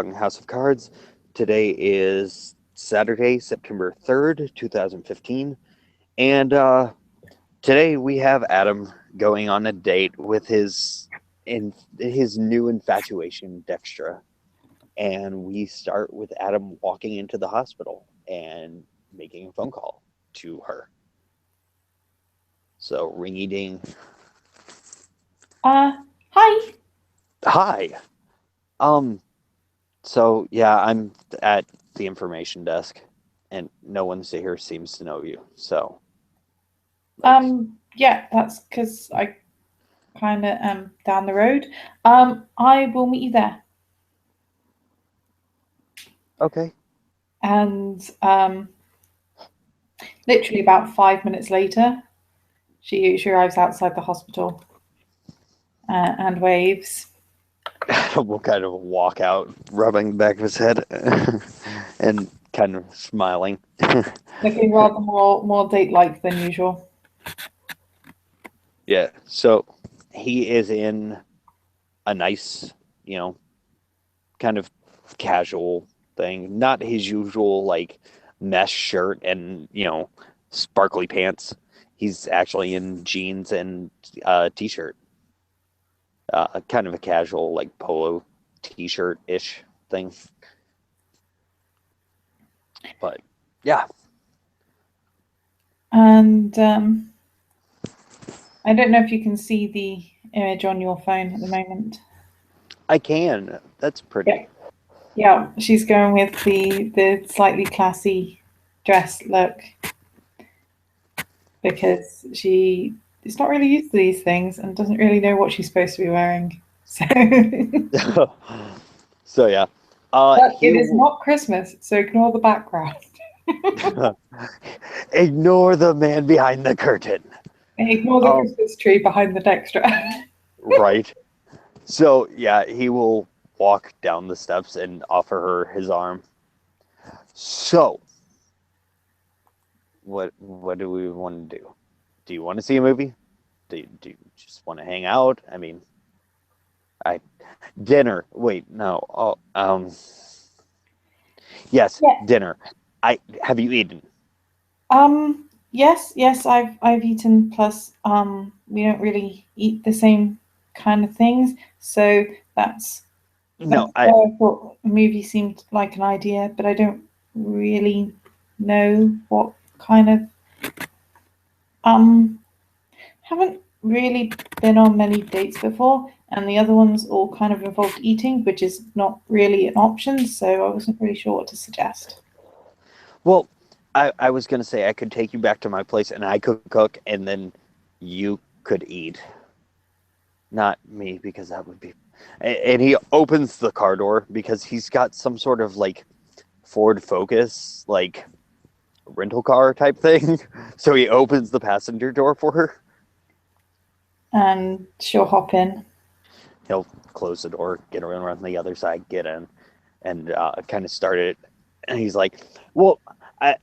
talking House of Cards. Today is Saturday, September 3rd, 2015. And today we have Adam going on a date with his new infatuation, Dextra. And we start with Adam walking into the hospital and making a phone call to her. So, ringy ding. Uh, Hi. Hi. Um, So yeah, I'm at the information desk, and no one here seems to know you. So like, Yeah, that's because I kind of am down the road. I will meet you there. okay, And literally about 5 minutes later, she arrives outside the hospital and waves, we'll kind of walk out, rubbing the back of his head, and kind of smiling. looking rather more date-like than usual. Yeah. So he is in a nice, you know, kind of casual thing, not his usual like mesh shirt and sparkly pants. He's actually in jeans and t-shirt. Kind of a casual like polo t-shirt ish thing. But yeah, And I don't know if you can see the image on your phone at the moment. I can. That's Yeah, pretty. yeah, she's going with the slightly classy dress look because she is not really used to these things and doesn't really know what she's supposed to be wearing. So, So yeah, but he it is will not Christmas, so ignore the background. ignore the man behind the curtain. Ignore the Um, Christmas tree behind the Dextra. right. So yeah, he will walk down the steps and offer her his arm. So what do we want to do? Do you want to see a movie? Do you just want to hang out? I mean, I dinner. Wait, no. Oh, yes, Yeah. dinner. I have you eaten? Yes, I've eaten. Plus, we don't really eat the same kind of things, so that's No, that's why I thought a movie seemed like an idea, but I don't really know what kind of um haven't really been on many dates before, and the other ones all kind of involved eating, which is not really an option, so I wasn't really sure what to suggest. well, I was gonna say I could take you back to my place and I could cook and then you could eat. Not me because that would be. And he opens the car door because he's got some sort of like Ford Focus like rental car type thing. So he opens the passenger door for her. And she'll hop in. He'll close the door, get around the other side, get in, and kind of start it. And he's like, "Well, I,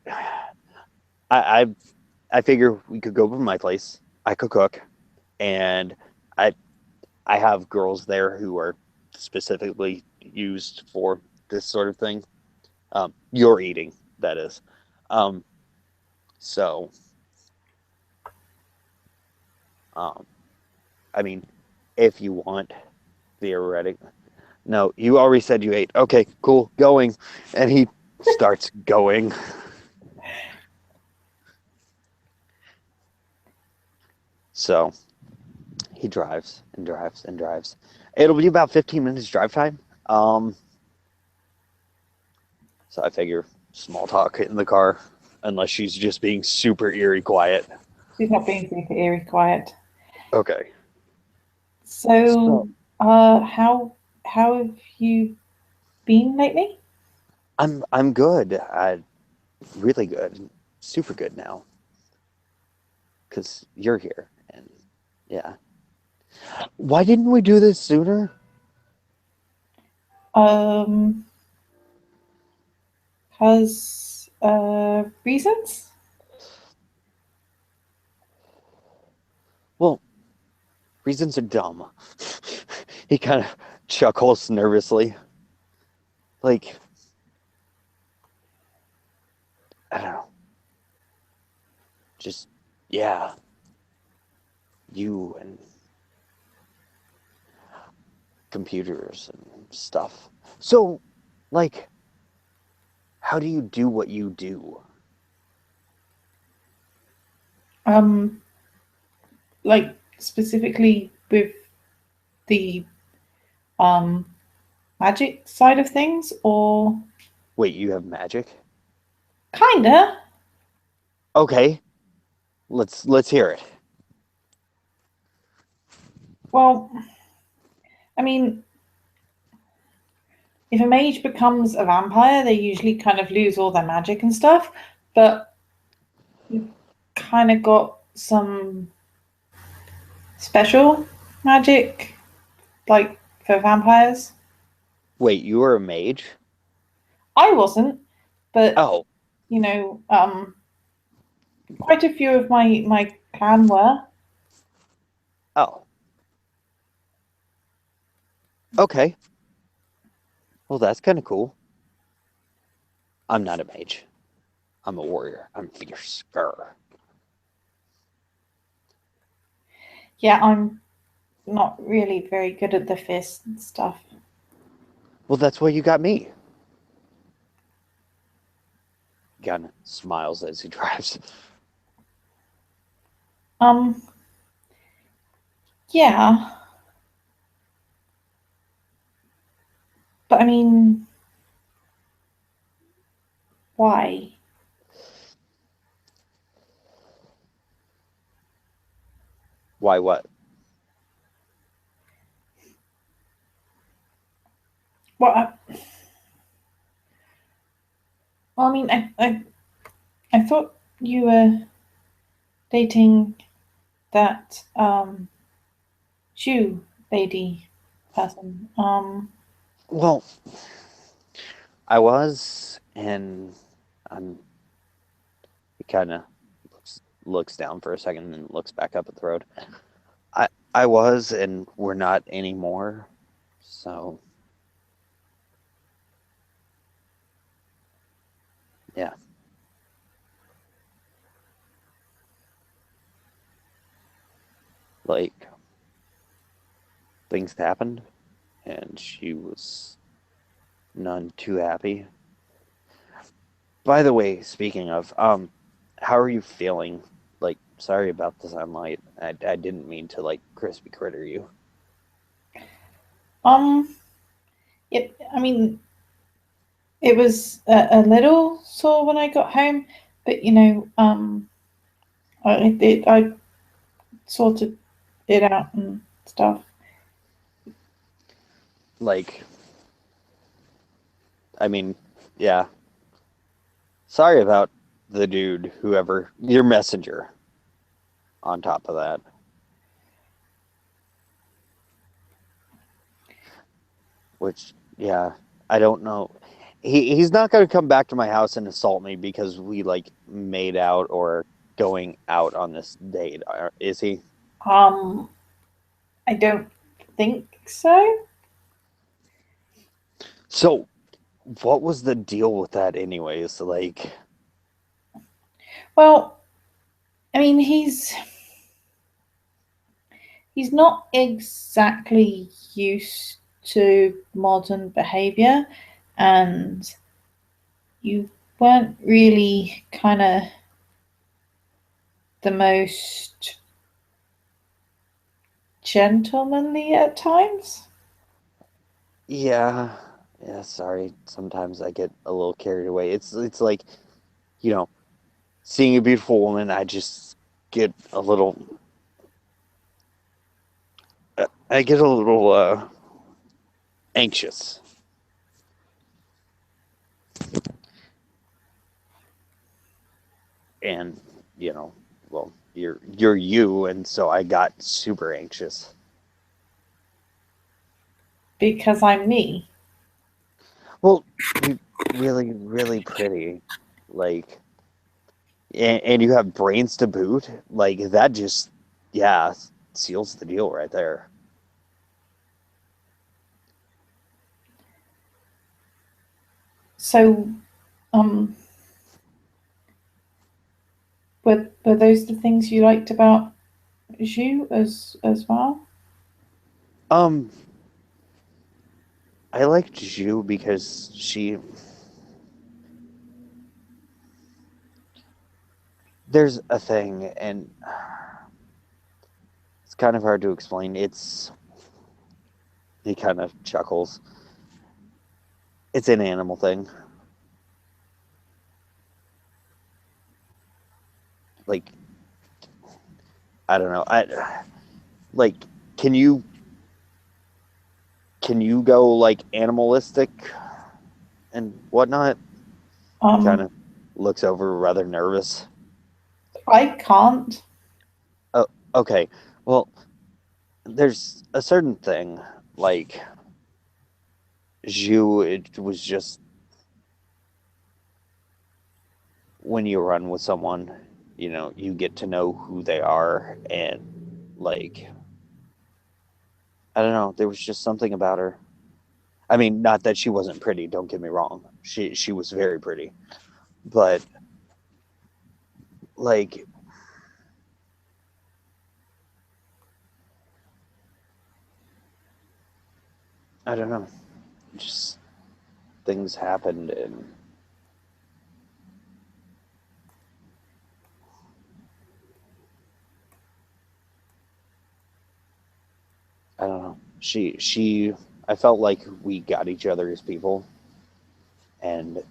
I, I, I figure we could go over to my place. I could cook, and I, I have girls there who are specifically used for this sort of thing. You're eating, that is. Um, so, um, I mean, if you want, theoretically, no, you already said you ate. Okay, cool, going. And he starts going. So he drives and drives and drives. It'll be about 15 minutes drive time. So I figure small talk in the car, unless she's just being super eerie quiet. She's not being super eerie quiet. Okay. So, So how have you been lately? I'm good. I really good, super good now, because you're here. And yeah, why didn't we do this sooner? Um, has reasons? Well, reasons are dumb. He kind of chuckles nervously. Like, I don't know. Just, yeah, you and computers and stuff. So, like, how do you do what you do? Um, like specifically with the um magic side of things, or Wait, you have magic? kinda. Okay, let's hear it. Well, I mean, if a mage becomes a vampire, they usually kind of lose all their magic and stuff, but you've kind of got some special magic, like for vampires. Wait, you are a mage? I wasn't, but Oh, you know, quite a few of my clan were. oh, okay. Well, that's kind of cool. I'm not a mage. I'm a warrior. I'm fierce. Grr. Yeah, I'm not really very good at the fist and stuff. Well, that's why you got me. Gun smiles as he drives. Um, yeah, but I mean, why? Why what? Well, I mean, I thought you were dating that shoe lady person. Well, I was, and I'm. He kind of looks down for a second and looks back up at the road. I was, and we're not anymore. So yeah, like things happened, and she was none too happy. By the way, speaking of, how are you feeling? Like, sorry about the sunlight. I didn't mean to like crispy critter you. um, I mean, it was a little sore when I got home, but I sorted it out and stuff. Like, I mean, yeah. Sorry about the dude, whoever your messenger. On top of that, which yeah, I don't know. He's not going to come back to my house and assault me because we like made out or going out on this date, is he? Um, I don't think so. So what was the deal with that anyways? Like, Well, I mean, he's not exactly used to modern behavior, and you weren't really kind of the most gentlemanly at times. yeah, yeah, sorry. Sometimes I get a little carried away. It's like, you know, seeing a beautiful woman, I just get a little I get a little anxious. And, you know, well, you're you, and so I got super anxious. Because I'm me. Well, you really, really pretty. Like, and you have brains to boot. Like, that just, yeah, seals the deal right there. So, um, were those the things you liked about Zhu as well? Um, I liked Zhu because there's a thing, and it's kind of hard to explain. He kind of chuckles. It's an animal thing. Like, I don't know. I like, can you go like animalistic and whatnot? He kind Um, of looks over rather nervous. I can't. Oh, okay. Well, there's a certain thing like Zhu. It was just when you run with someone, you get to know who they are, and like I don't know, there was just something about her. I mean, not that she wasn't pretty, don't get me wrong. She was very pretty, but like I don't know, just things happened, and I don't know. I felt like we got each other as people, and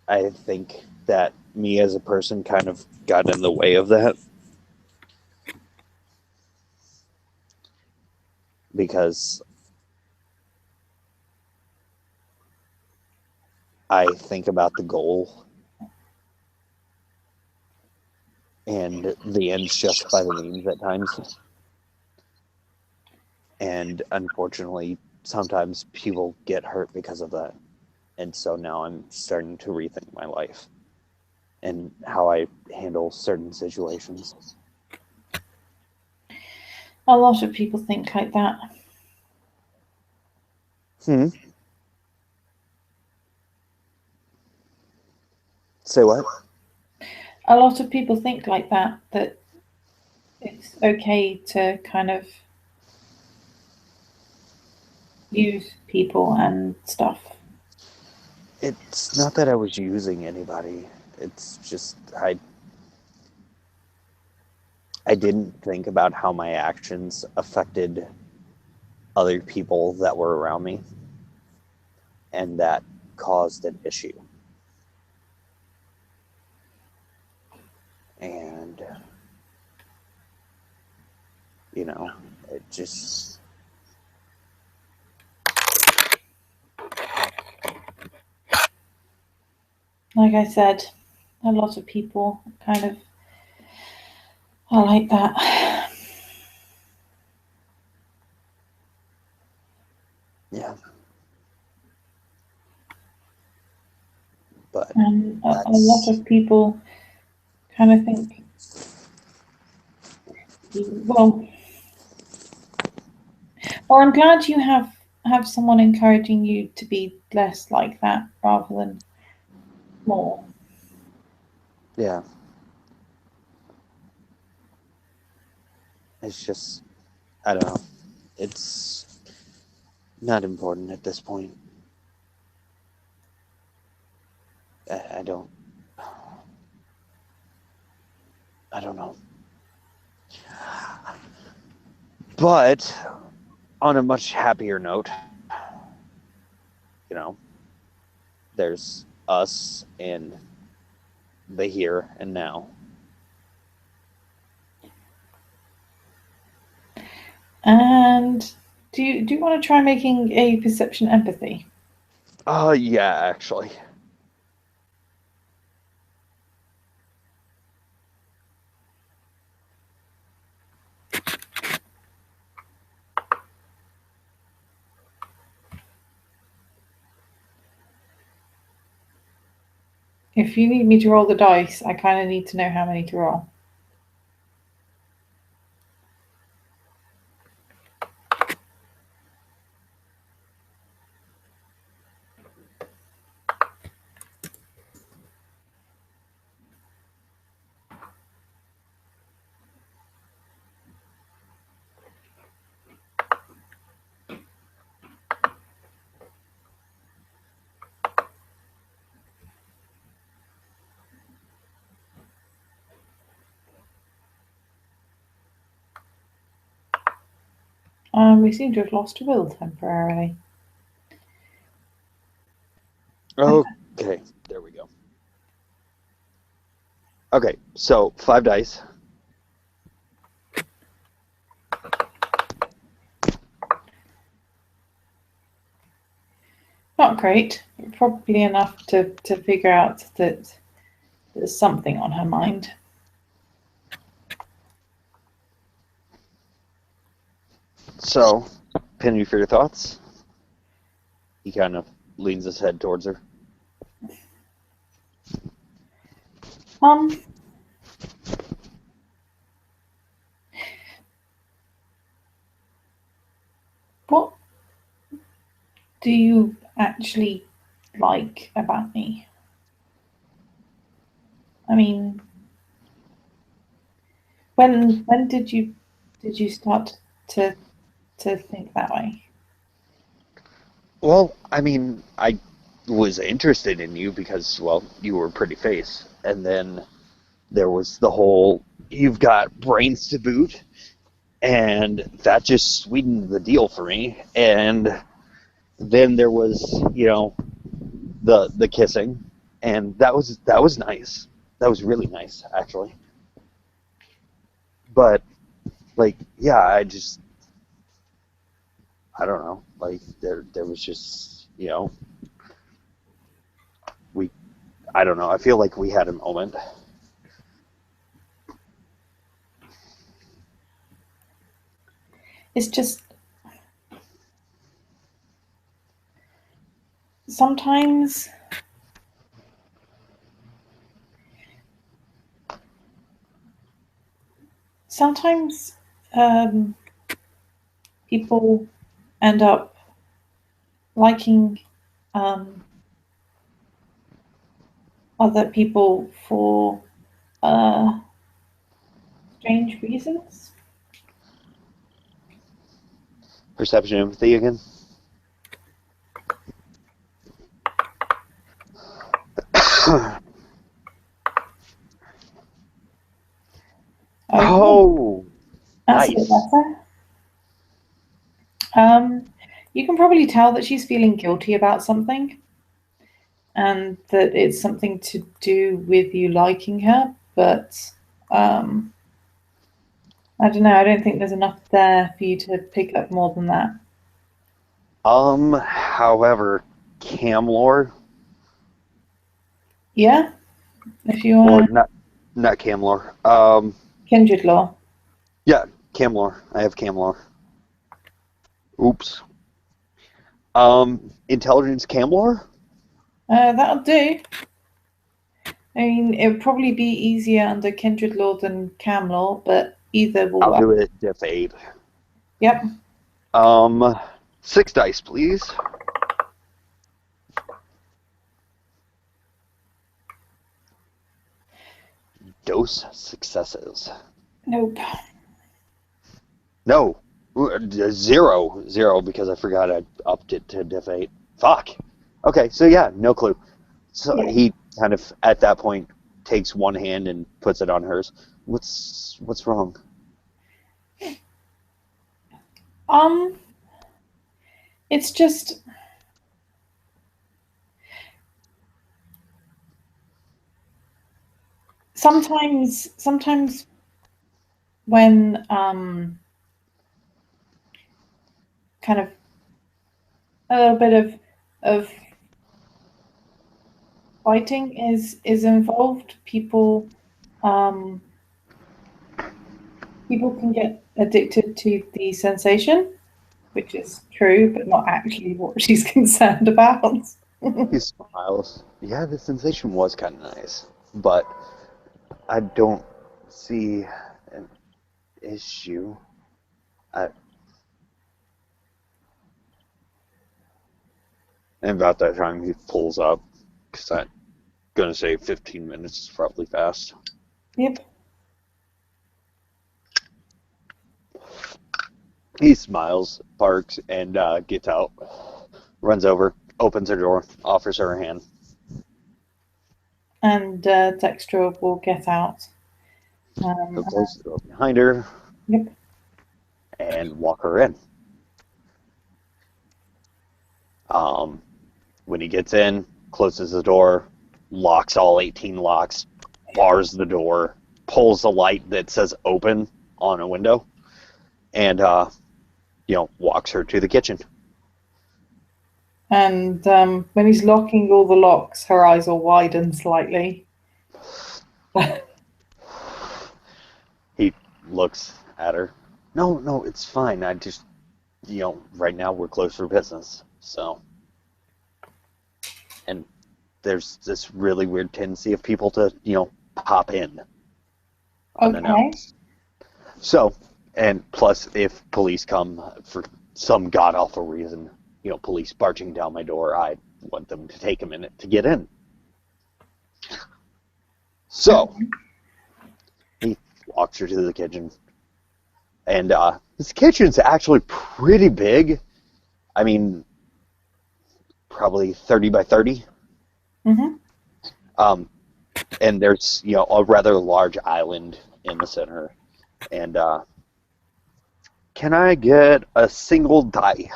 I think that me as a person kind of got in the way of that because I think about the goal and the ends justify the means at times. And unfortunately, sometimes people get hurt because of that. And so now I'm starting to rethink my life and how I handle certain situations. A lot of people think like that. Hmm. Say what? A lot of people think like that. That it's okay to kind of use people and stuff. It's not that I was using anybody. It's just I didn't think about how my actions affected other people that were around me, and that caused an issue. And it just Like I said, a lot of people kind of are like that. yeah. But And a lot that's of people kind of think, well, I'm glad you have someone encouraging you to be less like that rather than more. yeah. It's just I don't know. It's not important at this point. I don't. I don't know. But on a much happier note, you know, there's us and the here and now. And do you want to try making a perception empathy? Oh yeah, actually. If you need me to roll the dice, I kind of need to know how many to roll. We seem to have lost Will temporarily. Okay, there we go. Okay, so 5 dice. Not great, but probably enough to figure out that there's something on her mind. So, Penny, for your thoughts? He kind of leans his head towards her. Um, what do you actually like about me? I mean, when did you start to think that way? Well, I mean, I was interested in you because, well, you were a pretty face. And then there was the whole, you've got brains to boot, and that just sweetened the deal for me. And then there was, the kissing, and that was nice. That was really nice, actually. But like, yeah, I don't know. Like there was just, we I don't know. I feel like we had a moment. It's just sometimes sometimes um, people end up liking um, other people for uh, strange reasons. Perception, empathy again. Okay, Oh, that's a bit nice. better. Um, you can probably tell that she's feeling guilty about something and that it's something to do with you liking her, but um, I don't know. I don't think there's enough there for you to pick up more than that. However, Camlor, Yeah, if you or want to, not Camlor. kindred law. Yeah, Camlor. I have Camlor. Oops. Intelligence Camlor. That'll do. I mean, it would probably be easier under kindred law than cam law, but either will I'll work. do it diff 8. Yep. Um, 6 dice, please. Dose successes. Nope. No, zero, zero, because I forgot I upped it to diff 8. Fuck. Okay, so yeah, no clue. So Yeah. he kind of at that point takes one hand and puts it on hers. What's wrong? Um, it's just sometimes when kind of a little bit of fighting is involved, um people can get addicted to the sensation, which is true, but not actually what she's concerned about. He smiles. Yeah, the sensation was kind of nice, but I don't see an issue. I, and about that time, he pulls up because I'm gonna say 15 minutes is probably fast. Yep. He smiles, parks, and gets out. Runs over, opens her door, offers her a hand. And Dextra will get out. He'll Um, close the door behind her yep. and walk her in. When he gets in, closes the door, locks all 18 locks, bars the door, pulls the light that says open on a window, and walks her to the kitchen. And when he's locking all the locks, her eyes will widen slightly. He looks at her. No, no, it's fine. I just, right now we're closed for business. So, and there's this really weird tendency of people to, pop in Okay. unannounced. So, and plus, if police come for some god awful reason, police barging down my door, I want them to take a minute to get in. So, he walks her to the kitchen. And this kitchen's actually pretty big. I mean, probably 30 by 30. Mm-hmm. And there's, a rather large island in the center. And can I get a single die?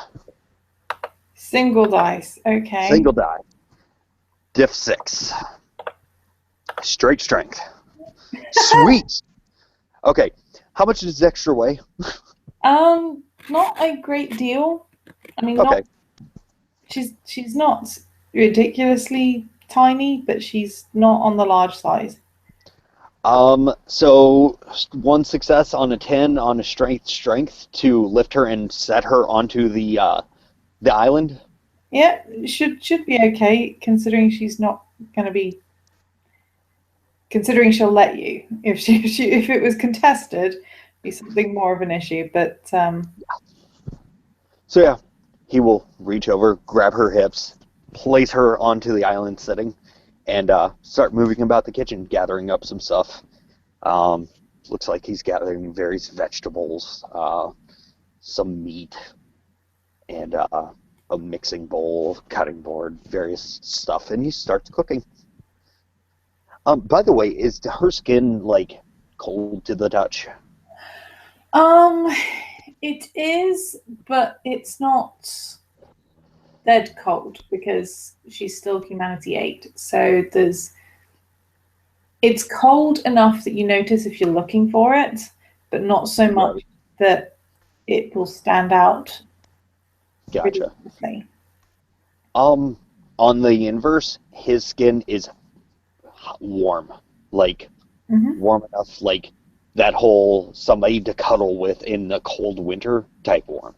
Single dice. Okay. Single die. Diff 6. Straight strength. Sweet. Okay. How much does Dextra weigh? Not a great deal. I mean, Okay. she's not ridiculously tiny, but she's not on the large size. So one success on a 10 on a strength to lift her and set her onto the island. Yeah, should be okay, considering she's not going to be. Considering she'll let you. If it was contested, it'd be something more of an issue. But So yeah, he will reach over, grab her hips, place her onto the island sitting, and start moving about the kitchen, gathering up some stuff. Looks like he's gathering various vegetables, some meat, and a mixing bowl, cutting board, various stuff, and he starts cooking. By the way, is her skin like cold to the touch? um, it is, but it's not dead cold because she's still Humanity 8. So it's cold enough that you notice if you're looking for it, but not so much Right. that it will stand out Gotcha. ridiculously. On the inverse, his skin is warm, like Mm-hmm. warm enough, like that whole somebody to cuddle with in the cold winter type warm.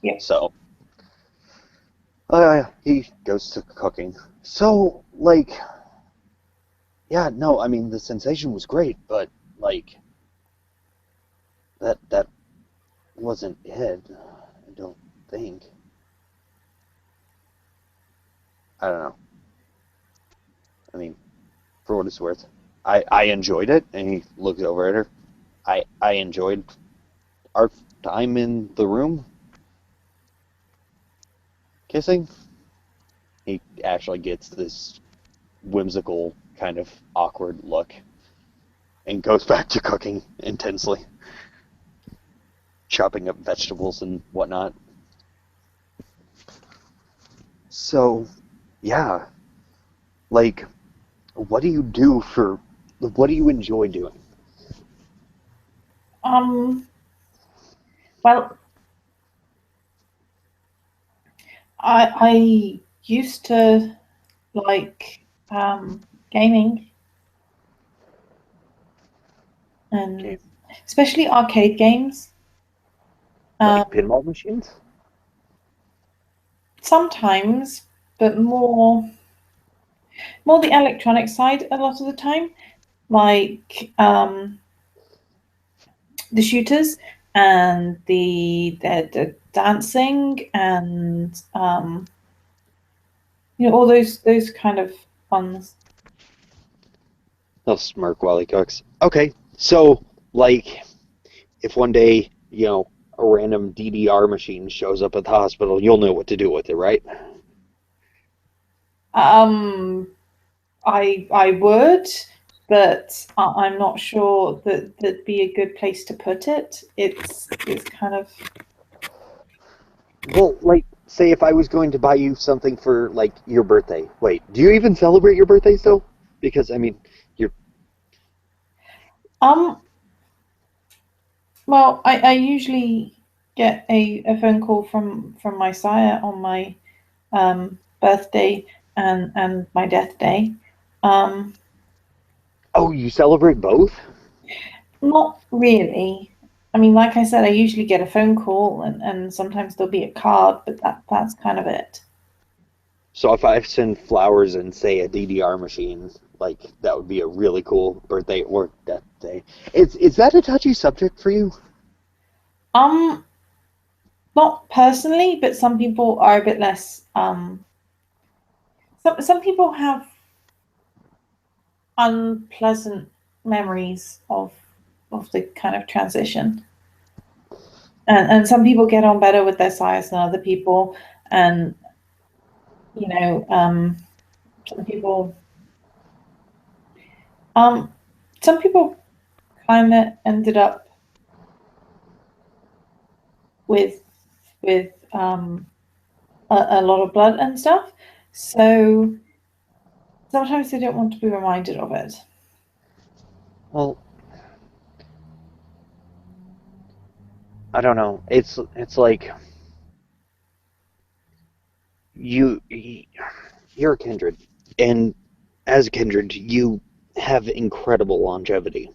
Yeah. So, he goes to cooking. So, yeah, no, I mean the sensation was great, but like that wasn't it. I don't think. I don't know. I mean, for what it's worth, I enjoyed it, and he looked over at her. I enjoyed our time in the room kissing. He actually gets this whimsical, kind of awkward look and goes back to cooking intensely, chopping up vegetables and whatnot. So, yeah, like, what do you do for, what do you enjoy doing? Um. Well, I used to like gaming and Okay, especially arcade games. like Um, pinball machines? Sometimes, but more the electronic side a lot of the time, like the shooters and the dancing and all those kind of ones. He'll smirk while he cooks. Okay, so, like, if one day, a random DDR machine shows up at the hospital, you'll know what to do with it, right? Um, I would, but I'm not sure that that'd be a good place to put it. It's kind of Well, like, say if I was going to buy you something for like your birthday. Wait, do you even celebrate your birthday still? Because I mean, you're Um, well, I usually get a phone call from my sire on my birthday and my death day. Um, oh, you celebrate both? Not really. I mean, like I said, I usually get a phone call and sometimes there'll be a card, but that's kind of it. So if I send flowers and say a DDR machine, like that would be a really cool birthday or death day. Is that a touchy subject for you? Um, Not personally, but some people are a bit less some people have unpleasant memories of the kind of transition. And some people get on better with their sires than other people. And you know, some people um some people kind of ended up with with a lot of blood and stuff. So sometimes they don't want to be reminded of it. Well, I don't know. It's like you you're a kindred, and as a kindred, you have incredible longevity.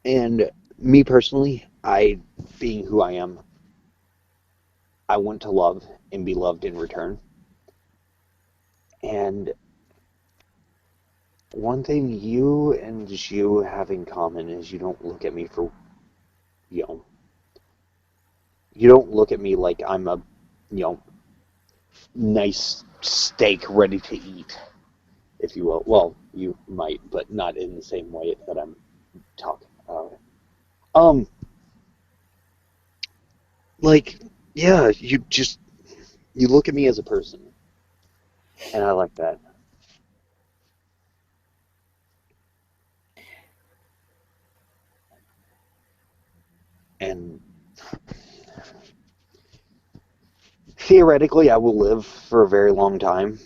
And me personally, I being who I am, I want to love and be loved in return. And one thing you and you have in common is you don't look at me for, you know, you don't look at me like I'm a, you know, nice steak ready to eat, if you will. Well, you might, but not in the same way that I'm talking about it. Um, like, yeah, you look at me as a person, and I like that. And theoretically, I will live for a very long time,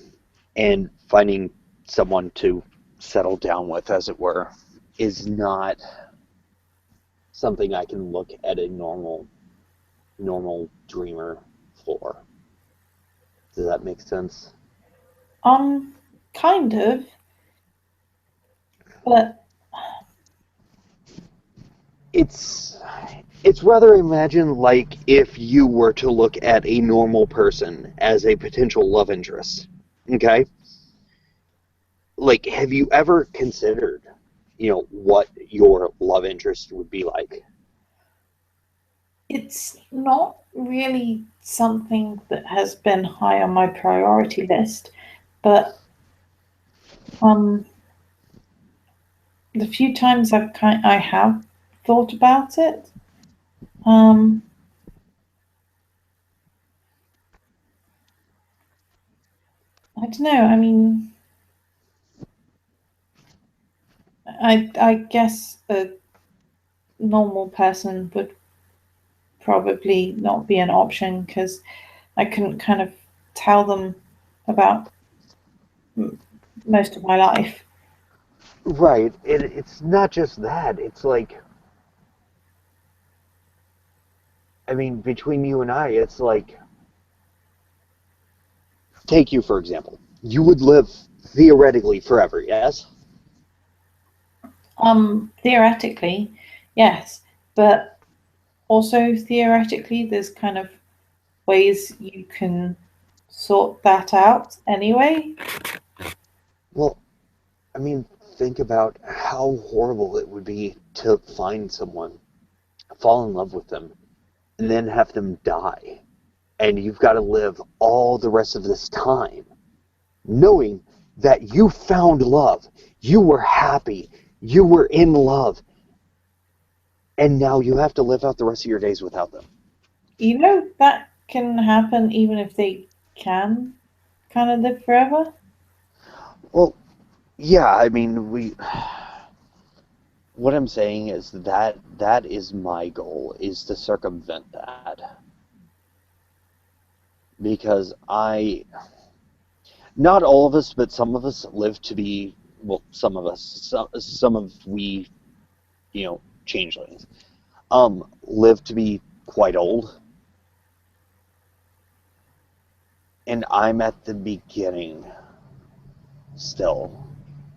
and finding someone to settle down with, as it were, is not something I can look at a normal dreamer for. Does that make sense? Um, Kind of, but It's it's rather imagine like if you were to look at a normal person as a potential love interest. Okay? Like have you ever considered, what your love interest would be like? it's not really something that has been high on my priority list. But um, the few times I have thought about it, um, I don't know. I mean, I guess a normal person would probably not be an option because I couldn't kind of tell them about most of my life. Right. It's not just that. It's like, I mean, between you and I, it's like, take you for example. You would live theoretically forever, yes? Theoretically, yes, but also theoretically, there's kind of ways you can sort that out anyway. Well, I mean, think about how horrible it would be to find someone, fall in love with them, and then have them die. And you've got to live all the rest of this time knowing that you found love, you were happy, you were in love, and now you have to live out the rest of your days without them. You know, that can happen even if they can kind of live forever. Well, yeah, I mean, what I'm saying is that is my goal is to circumvent that. because not all of us, but some of us live to be, well, some of us, some of we, changelings, live to be quite old, and I'm at the beginning still,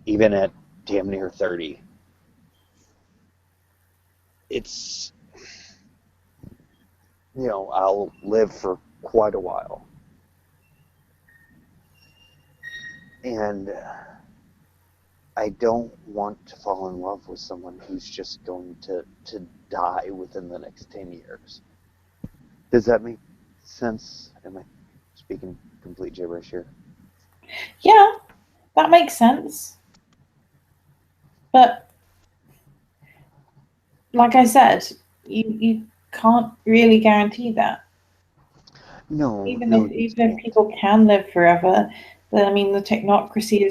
even at damn near 30. It's, I'll live for quite a while. And I don't want to fall in love with someone who's just going to die within the next 10 years. Does that make sense? Am I speaking complete gibberish here? Yeah, that makes sense. But like I said, you can't really guarantee that. No, Even no, if you even if can't. people can live forever, I mean the technocracy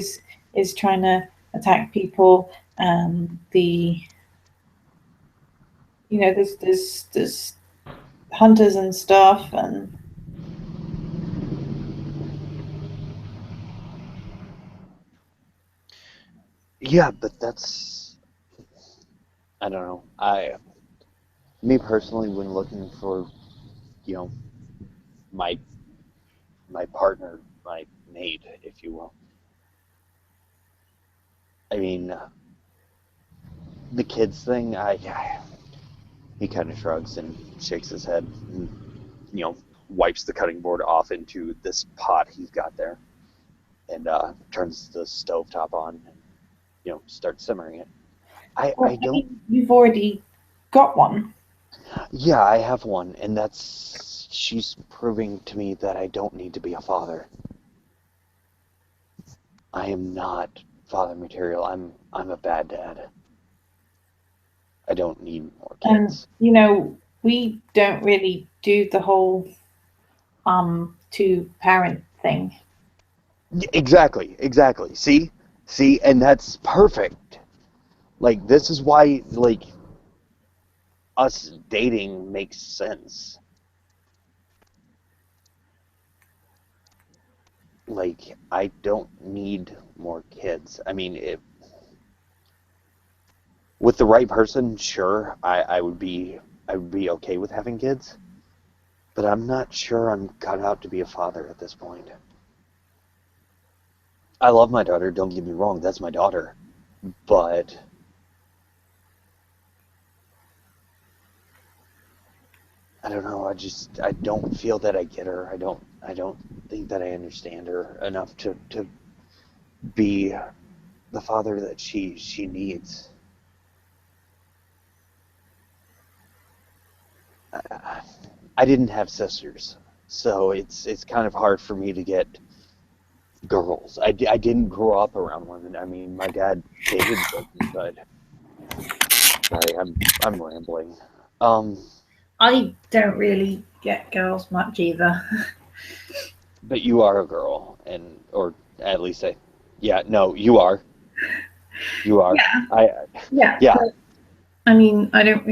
is trying to attack people, and there's hunters and stuff, and Yeah, but that's, I don't know. Me personally, when looking for, you know, my my partner, my mate, if you will. I mean, the kids thing. He kind of shrugs and shakes his head, and wipes the cutting board off into this pot he's got there, and turns the stove top on, and starts simmering it. I well, I don't. mean you've already got one. Yeah, I have one, and that's she's proving to me that I don't need to be a father. I am not father material. I'm a bad dad. I don't need more And kids. we don't really do the whole two parent thing. Exactly, exactly. See, and that's perfect. Like this is why like us dating makes sense. Like I don't need more kids. I mean, with the right person, sure, I would be okay with having kids, but I'm not sure I'm cut out to be a father at this point. I love my daughter, don't get me wrong, that's my daughter, but I don't know, I don't feel that I get her. I don't think that I understand her enough to be the father that she needs. I, I didn't have sisters, so it's kind of hard for me to get girls. I didn't grow up around women. I mean, my dad dated women, but sorry, I'm rambling. Um, I don't really get girls much either. but you are a girl, and or at least yeah, no, you are. Yeah, I yeah. Yeah. But I mean, I don't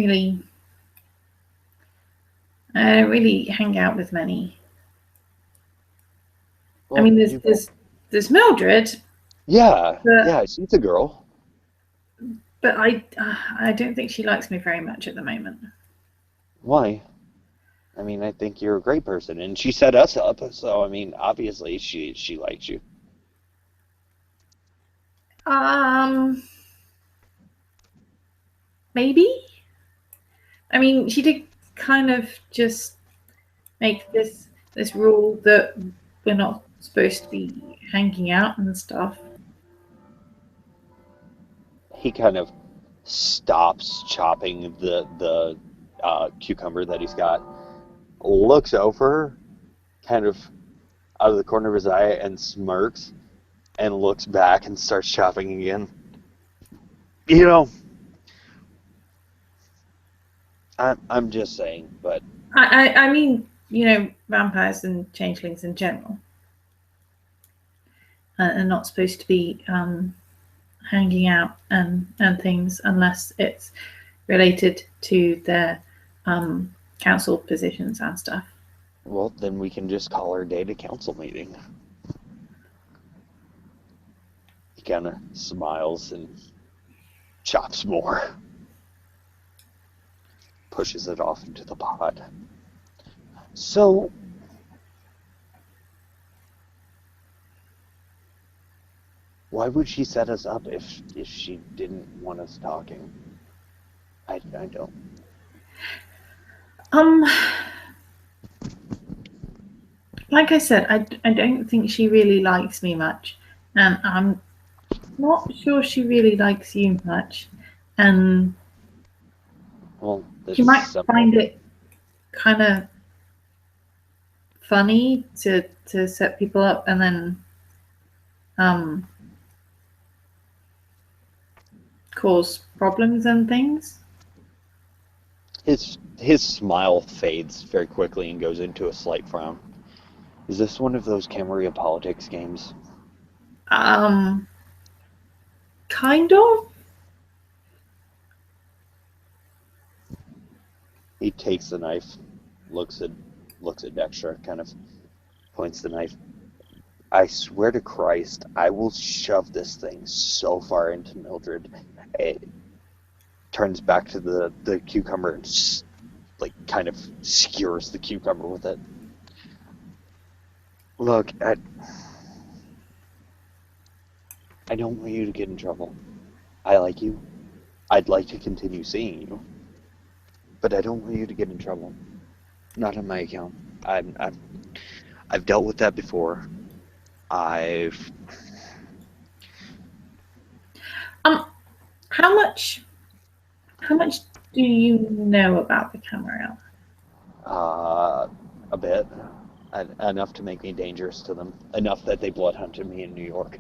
really hang out with many. I Well, mean, you got there's Mildred, yeah, but yeah. She's a girl. I don't think she likes me very much at the moment. Why? I mean, I think you're a great person, and she set us up. So I mean, obviously she likes you. Um, maybe. I mean, she did kind of just make this rule that we're not supposed to be hanging out and stuff. He kind of stops chopping the cucumber that he's got, looks over, kind of out of the corner of his eye, and smirks, and looks back and starts chopping again. You know, I'm just saying, but I mean, vampires and changelings in general are not supposed to be hanging out and things unless it's related to their council positions and stuff. Well, then we can just call our data council meeting. He kind of smiles and chops more, pushes it off into the pot. So, why would she set us up if she didn't want us talking? I don't. Um, like I said, I don't think she really likes me much, and I'm not sure she really likes you much, and Well, she that's might simple. find it kind of funny to set people up and then um cause problems and things. His smile fades very quickly and goes into a slight frown. Is this one of those Camarilla politics games? Um, kind of. He takes the knife, looks at looks at Dextra, kind of points the knife. I swear to Christ, I will shove this thing so far into Mildred. It turns back to the cucumber and like kind of skewers the cucumber with it. Look, I don't want you to get in trouble. I like you. I'd like to continue seeing you, but I don't want you to get in trouble. Not on my account. I've dealt with that before. I've Um, how much how much do you know about the camera? uh, a bit enough to make me dangerous to them. Enough that they blood hunted me in New York.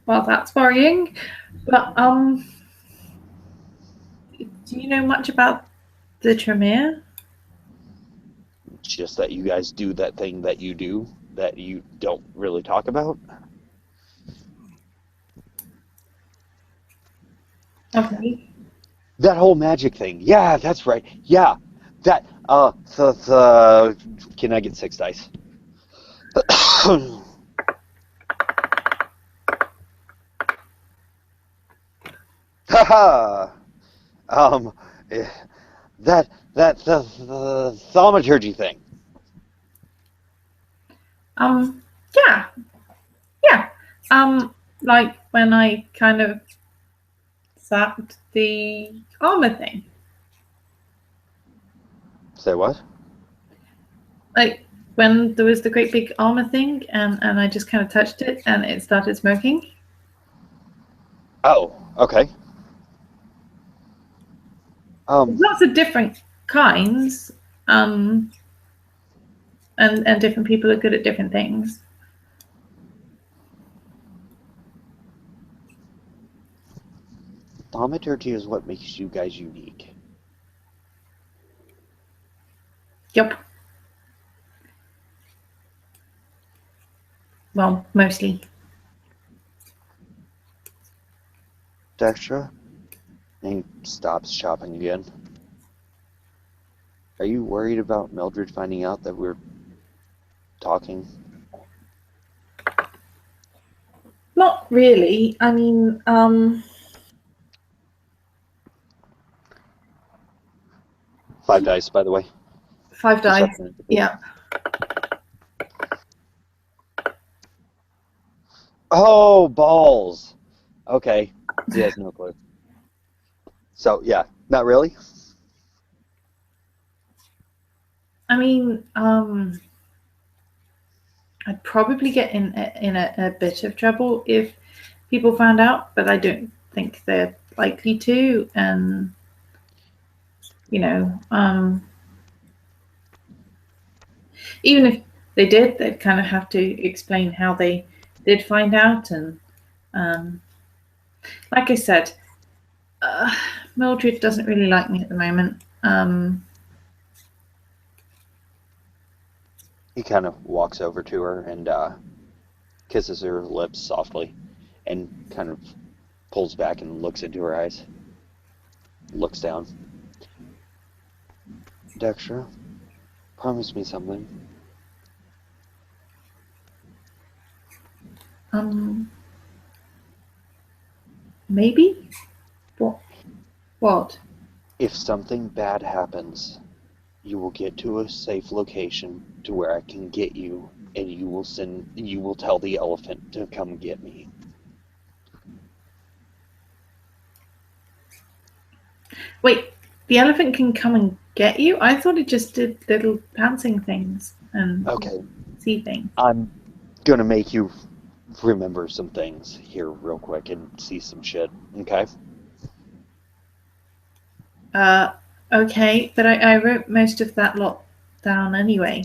Well, that's worrying. But do you know much about the Tremere? Just that you guys do that thing that you do that you don't really talk about. Okay. That whole magic thing. Yeah, that's right. Yeah, that. Can I get 6 dice? Haha. Um, eh, the thaumaturgy thing. Um, yeah, yeah. Like when I kind of zapped the armor thing. Say what? Like when there was the great big armor thing, and I just kind of touched it, and it started smoking. Oh, okay. There's Um, lots of different kinds, um, and different people are good at different things. thaumaturgy is what makes you guys unique. Yup. Well, mostly. Dextra, and he stops shopping again. Are you worried about Mildred finding out that we're talking? Not really. I mean, 5 dice, by the way. 5 dice. Perception at the page. Yeah. Oh, balls. Okay. He has no clue. So, yeah, not really. I mean, I'd probably get in a bit of trouble if people found out, but I don't think they're likely to. And you know, even if they did, they'd kind of have to explain how they did find out. And um, like I said, uh, Mildred doesn't really like me at the moment. He kind of walks over to her and kisses her lips softly and kind of pulls back and looks into her eyes. Looks down. Dextra, promise me something. Um, maybe? What? What? If something bad happens, you will get to a safe location to where I can get you, and you will tell the elephant to come get me. Wait, the elephant can come and get you? I thought it just did little bouncing things and Okay, see things. I'm gonna make you remember some things here real quick and see some shit. Okay? Uh, okay, but I wrote most of that lot down anyway.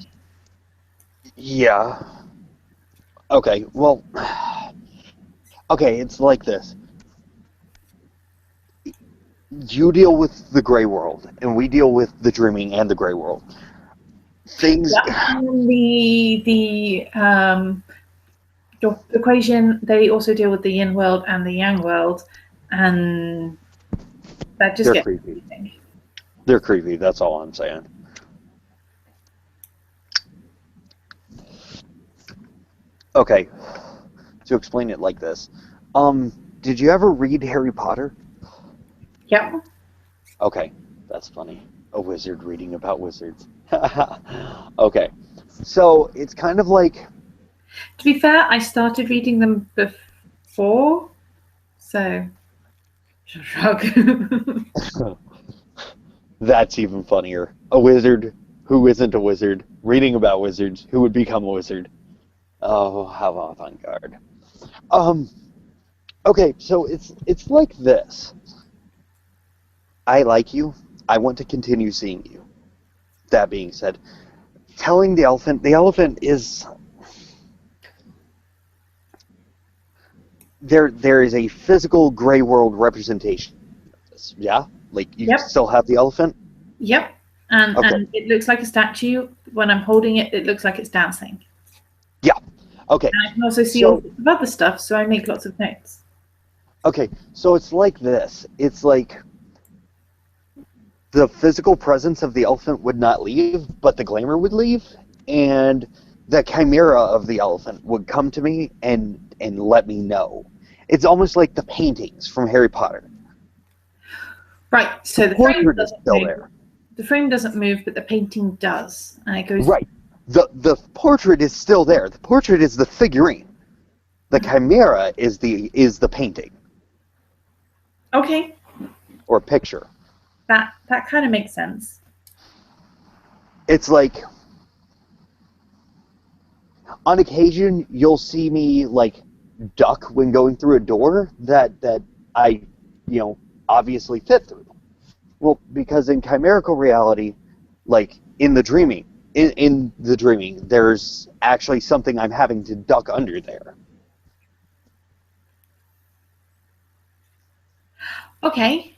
Yeah. Okay, well, okay, it's like this. You deal with the gray world, and we deal with the dreaming and the gray world. Things. Yeah. And the equation, they also deal with the yin world and the yang world, and that just They're gets creepy. confusing. They're creepy, that's all I'm saying. Okay, to explain it like this. Did you ever read Harry Potter? Yep. Okay, that's funny. A wizard reading about wizards. Okay, so it's kind of like. To be fair, I started reading them before, so shrug. That's even funnier. A wizard who isn't a wizard reading about wizards who would become a wizard. Oh, how avant-garde. Um, okay, so it's like this. I like you. I want to continue seeing you. That being said, telling the elephant is there is a physical gray world representation of this. Yeah? Like you Yep. still have the elephant? Yep. And Okay. and it looks like a statue. When I'm holding it, it looks like it's dancing. Yeah. Okay. And I can also see all So sorts of other stuff, so I make lots of notes. okay, so it's like this. It's like the physical presence of the elephant would not leave, but the glamour would leave, and the chimera of the elephant would come to me and let me know. It's almost like the paintings from Harry Potter. Right. The So the frame portrait is doesn't still move. there. The frame doesn't move, but the painting does, and it goes. Right. The portrait is still there. The portrait is the figurine. The chimera is the painting Okay, or picture. that kind of makes sense. It's like on occasion you'll see me like duck when going through a door that I, obviously fit through. Well, because in chimerical reality, like in the dreaming, there's actually something I'm having to duck under there. Okay,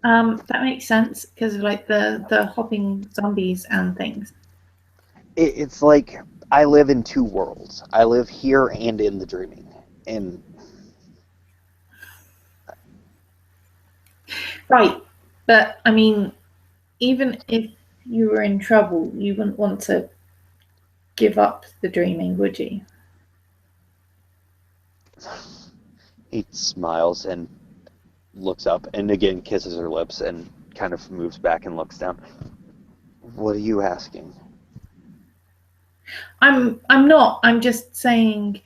that makes sense because of like the hopping zombies and things. It's like I live in two worlds. I live here and in the dreaming, and Right, but I mean, even if you were in trouble, you wouldn't want to give up the dreaming, would you? he smiles and looks up and again kisses her lips and kind of moves back and looks down. What are you asking? I'm not. I'm just saying.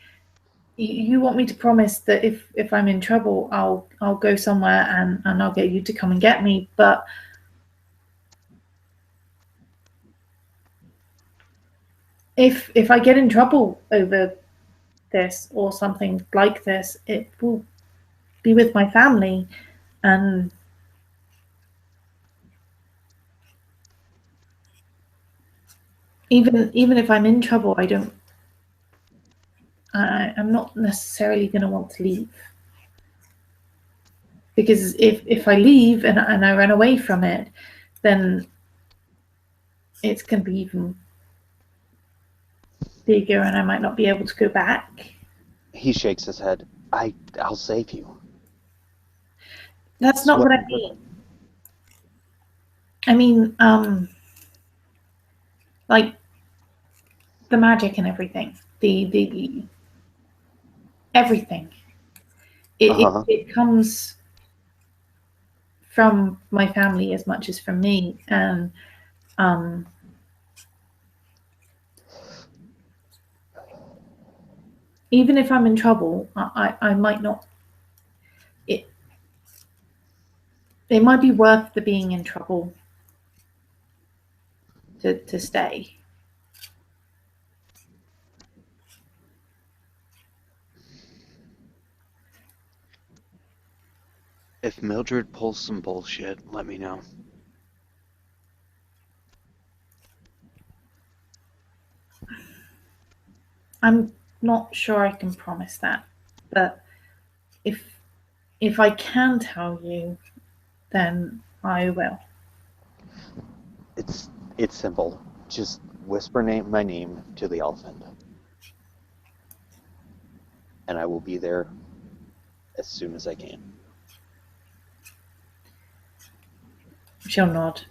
You want me to promise that if I'm in trouble, I'll go somewhere and I'll get you to come and get me. But if I get in trouble over this or something like this, it will be with my family, and even if I'm in trouble, I'm not necessarily going to want to leave because if I leave and I run away from it, then it's going to be even bigger, and I might not be able to go back. He shakes his head. I'll save you. That's That's not what what I I'm mean. doing. I mean, like the magic and everything, the everything. Uh-huh. It comes from my family as much as from me, and um, even if I'm in trouble, I might not. It it might be worth the being in trouble to stay. If Mildred pulls some bullshit, let me know. I'm not sure I can promise that, but if if I can tell you, then I will. It's it's simple. Just whisper my name to the elephant, and I will be there as soon as I can. She'll nod.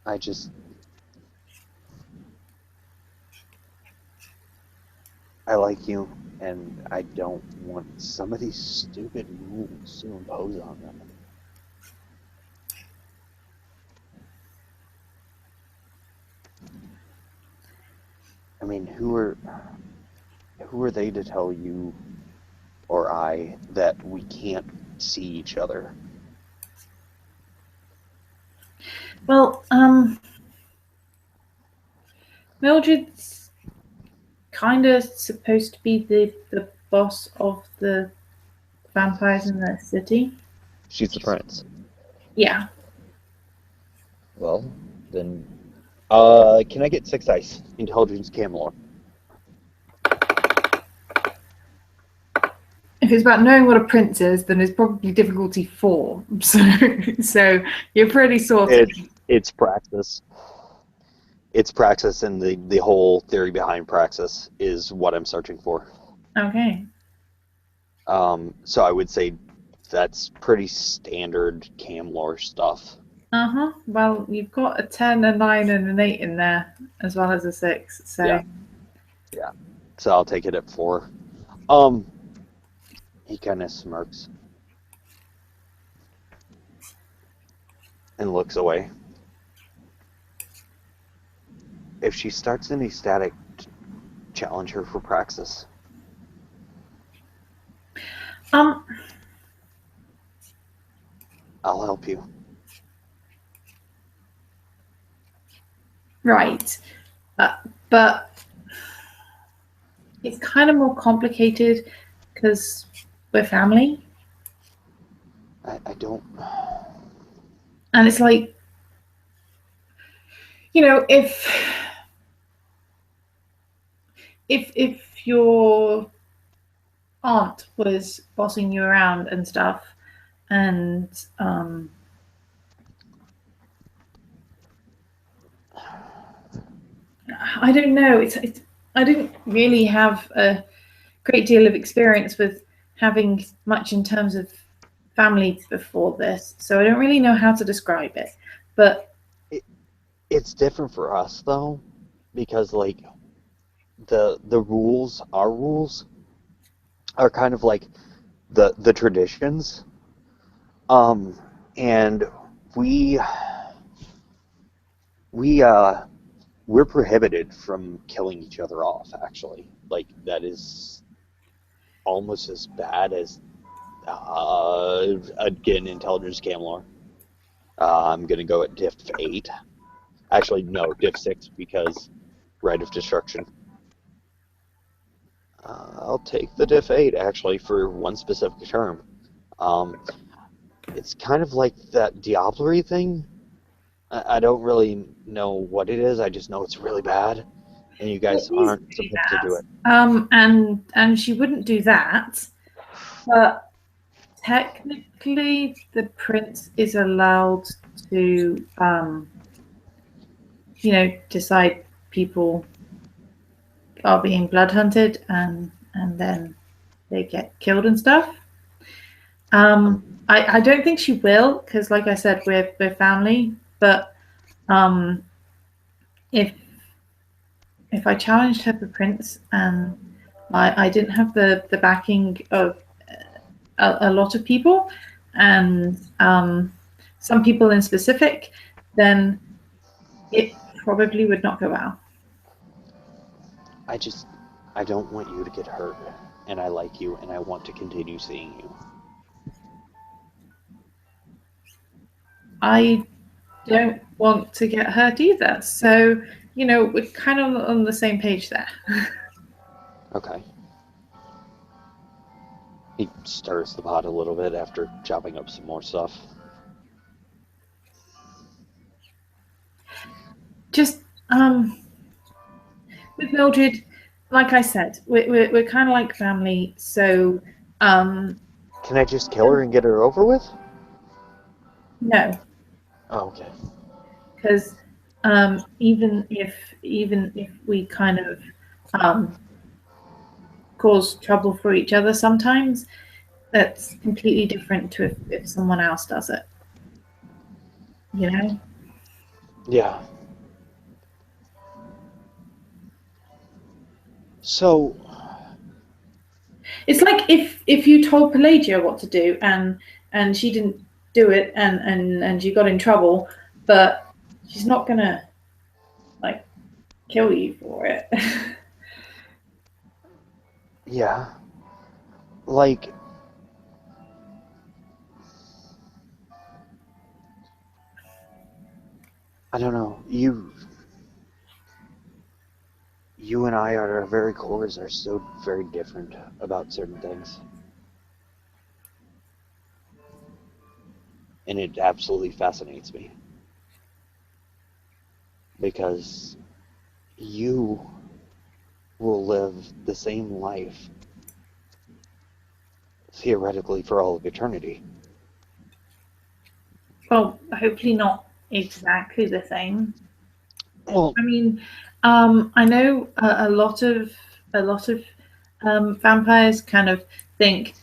I just I like you, and I don't want some of these stupid rules to impose on them. I mean, who are they to tell you or I that we can't see each other? Well, Mildred's kind of supposed to be the boss of the vampires in the city. She's the prince. Yeah. Well, then, can I get 6 dice? Intelligence Camelot. If it's about knowing what a prince is, then it's probably difficulty 4. So you're pretty sorted. It's praxis. It's praxis, and the whole theory behind praxis is what I'm searching for. Okay. So I would say that's pretty standard Camlore stuff. Uh-huh. Well, you've got a 10, a 9, and an 8 in there, as well as a 6. Yeah, So yeah. So I'll take it at 4. Um, he kind of smirks and looks away. If she starts any static, challenge her for praxis. um I'll help you. right. But it's kind of more complicated because we're family. I don't. And it's like, if if your aunt was bossing you around and stuff, and I don't know, it's I didn't really have a great deal of experience with having much in terms of family before this, so I don't really know how to describe it. But It, it's different for us though, because like the rules, our rules, are kind of like the traditions. Um, and we we we're prohibited from killing each other off. Actually, like that is almost as bad as again intelligence Camlor. I'm gonna go at diff 8. Actually, no, diff 6 because right of destruction. I'll take the diff 8 actually for one specific term. Um, it's kind of like that Diablerie thing. I don't really know what it is. I just know it's really bad, and you it guys is aren't really supposed to do it. bad. And she wouldn't do that, but technically the prince is allowed to decide people are being blood hunted, and then they get killed and stuff. I don't think she will because, like I said, we're family. But um, if if I challenged her for Prince and I didn't have the backing of a lot of people and some people in specific, then it probably would not go well. I just, I don't want you to get hurt, and I like you, and I want to continue seeing you. I don't want to get hurt either. So, we're kind of on the same page there. Okay. He stirs the pot a little bit after chopping up some more stuff. Just with Mildred, like I said, we're kind of like family. So, Can I just kill her and get her over with? no, Oh, okay. because even if we kind of um, cause trouble for each other sometimes, that's completely different to if someone else does it. You know, Yeah. So, it's like if you told Pelagia what to do and she didn't do it and you got in trouble, but she's not gonna like kill you for it. yeah. Like, I don't know. You and I, at our very cores, are so very different about certain things. And it absolutely fascinates me. Because you will live the same life, theoretically, for all of eternity. Well, hopefully not exactly the same. Well, I mean, I know a lot of vampires kind of think,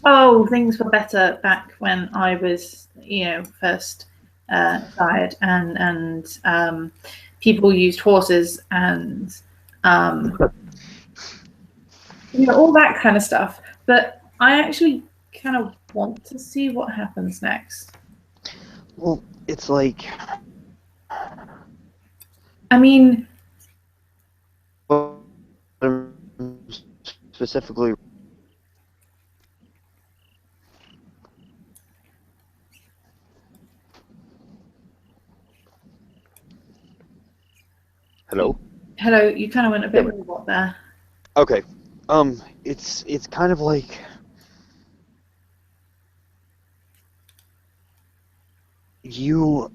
oh, things were better back when I was, first tired, and people used horses and um, all that kind of stuff. But I actually kind of want to see what happens next. well, it's like, I mean, specifically. Hello? hello, you kind of went a There bit we robot there. Okay. It's kind of like you.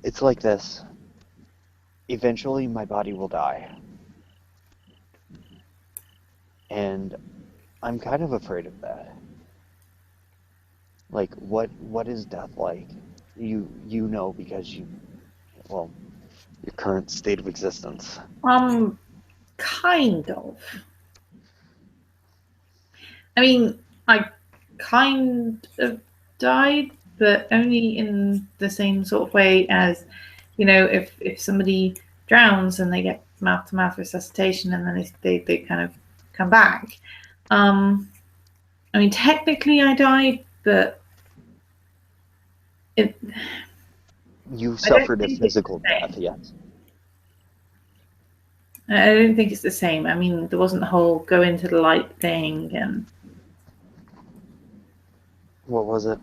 It's like this. Eventually, my body will die, and I'm kind of afraid of that. Like, what is death like? You know because well, your current state of existence. Kind of. I mean, I kind of died, but only in the same sort of way as, if somebody drowns and they get mouth to mouth resuscitation and then they kind of come back. Um, I mean, technically I died, but it, You I don't suffered a think it's physical the death, same. yes. I don't think it's the same. I mean, there wasn't the whole go into the light thing, and What was it?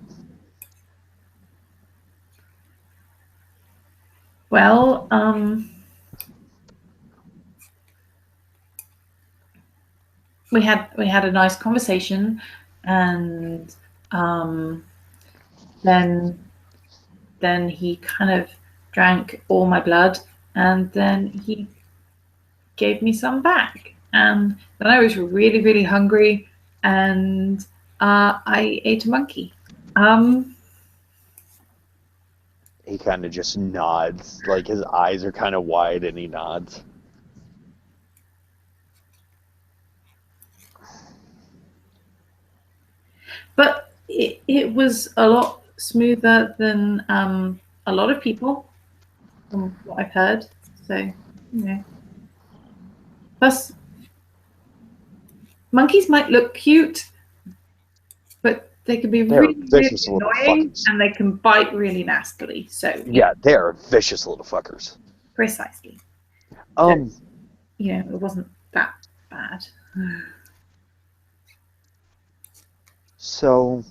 well, we had a nice conversation, and um, then then he kind of drank all my blood, and then he gave me some back, and then I was really really hungry, and I ate a monkey. Um, He kind of just nods, like his eyes are kind of wide, and he nods. it was a lot smoother than a lot of people, from what I've heard. So, plus monkeys might look cute, but they can be They're really, really vicious little annoying, fuckers. and they can bite really nastily. So, Yeah, they're vicious little fuckers. precisely. So, Um, it wasn't that bad. so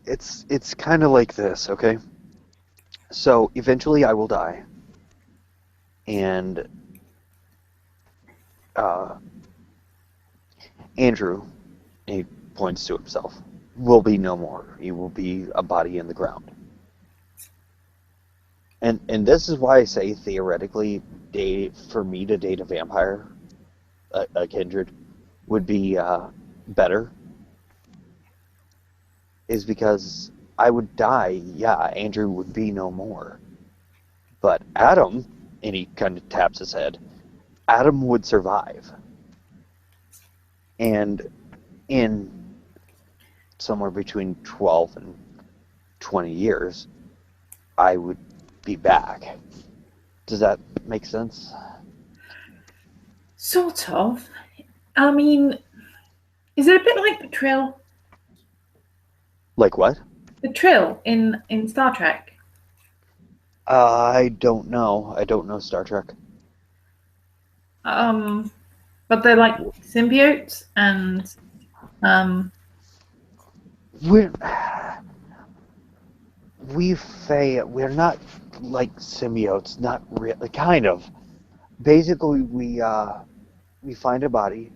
it's kind of like this, okay? So eventually I will die, and uh, Andrew, he points to himself, will be no more. He will be a body in the ground. And this is why I say theoretically, for me to date a vampire, a kindred, would be better, is because I would die. Yeah, Andrew would be no more, but Adam, and he kind of taps his head, Adam would survive, and in somewhere between 12 and 20 years, I would be back. Does that make sense? Sort of. I mean, is it a bit like the Trill? Like what? The Trill in Star Trek. I don't know. I don't know Star Trek. But they're like symbiotes, and um, We're we're not like symbiotes, not really. Kind of. Basically, we find a body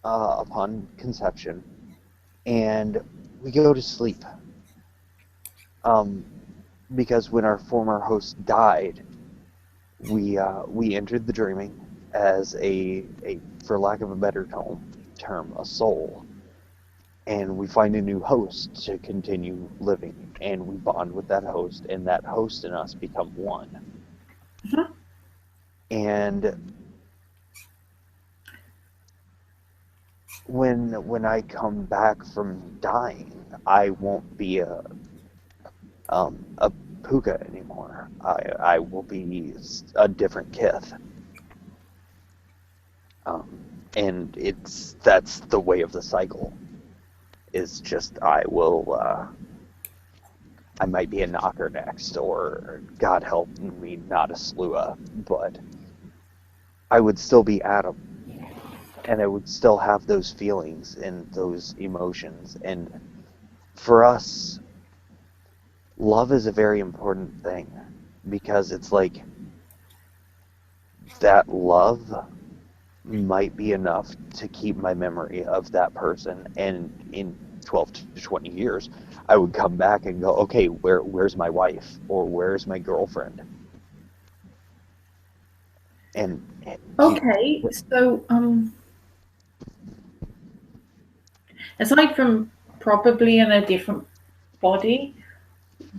upon conception, and we go to sleep. Um, because when our former host died, we entered the dreaming as a for lack of a better term, a soul, and we find a new host to continue living, and we bond with that host, and that host and us become one. mhm. And when I come back from dying, I won't be a puka anymore. I will be a different kith. Um, and that's the way of the cycle. Is just I might be a knocker next, or God help me, not a slua, but I would still be Adam, and I would still have those feelings and those emotions. And for us, love is a very important thing, because it's like that love might be enough to keep my memory of that person, and in 12 to 20 years I would come back and go, okay, where's my wife, or where's my girlfriend, and you, Okay, so aside from probably in a different body,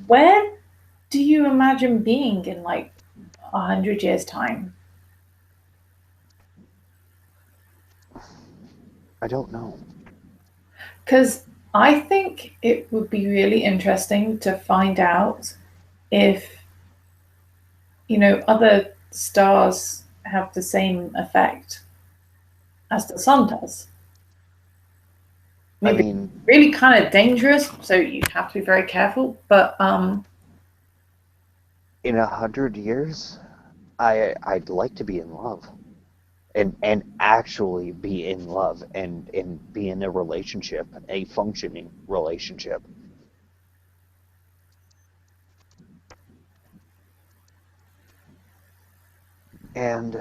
where do you imagine being in like 100 years' time? I don't know. Because I think it would be really interesting to find out if other stars have the same effect as the sun does. I Maybe mean, really kind of dangerous, so you have to be very careful. But in 100 years, I'd like to be in love, and actually be in love, and be in a relationship, a functioning relationship. And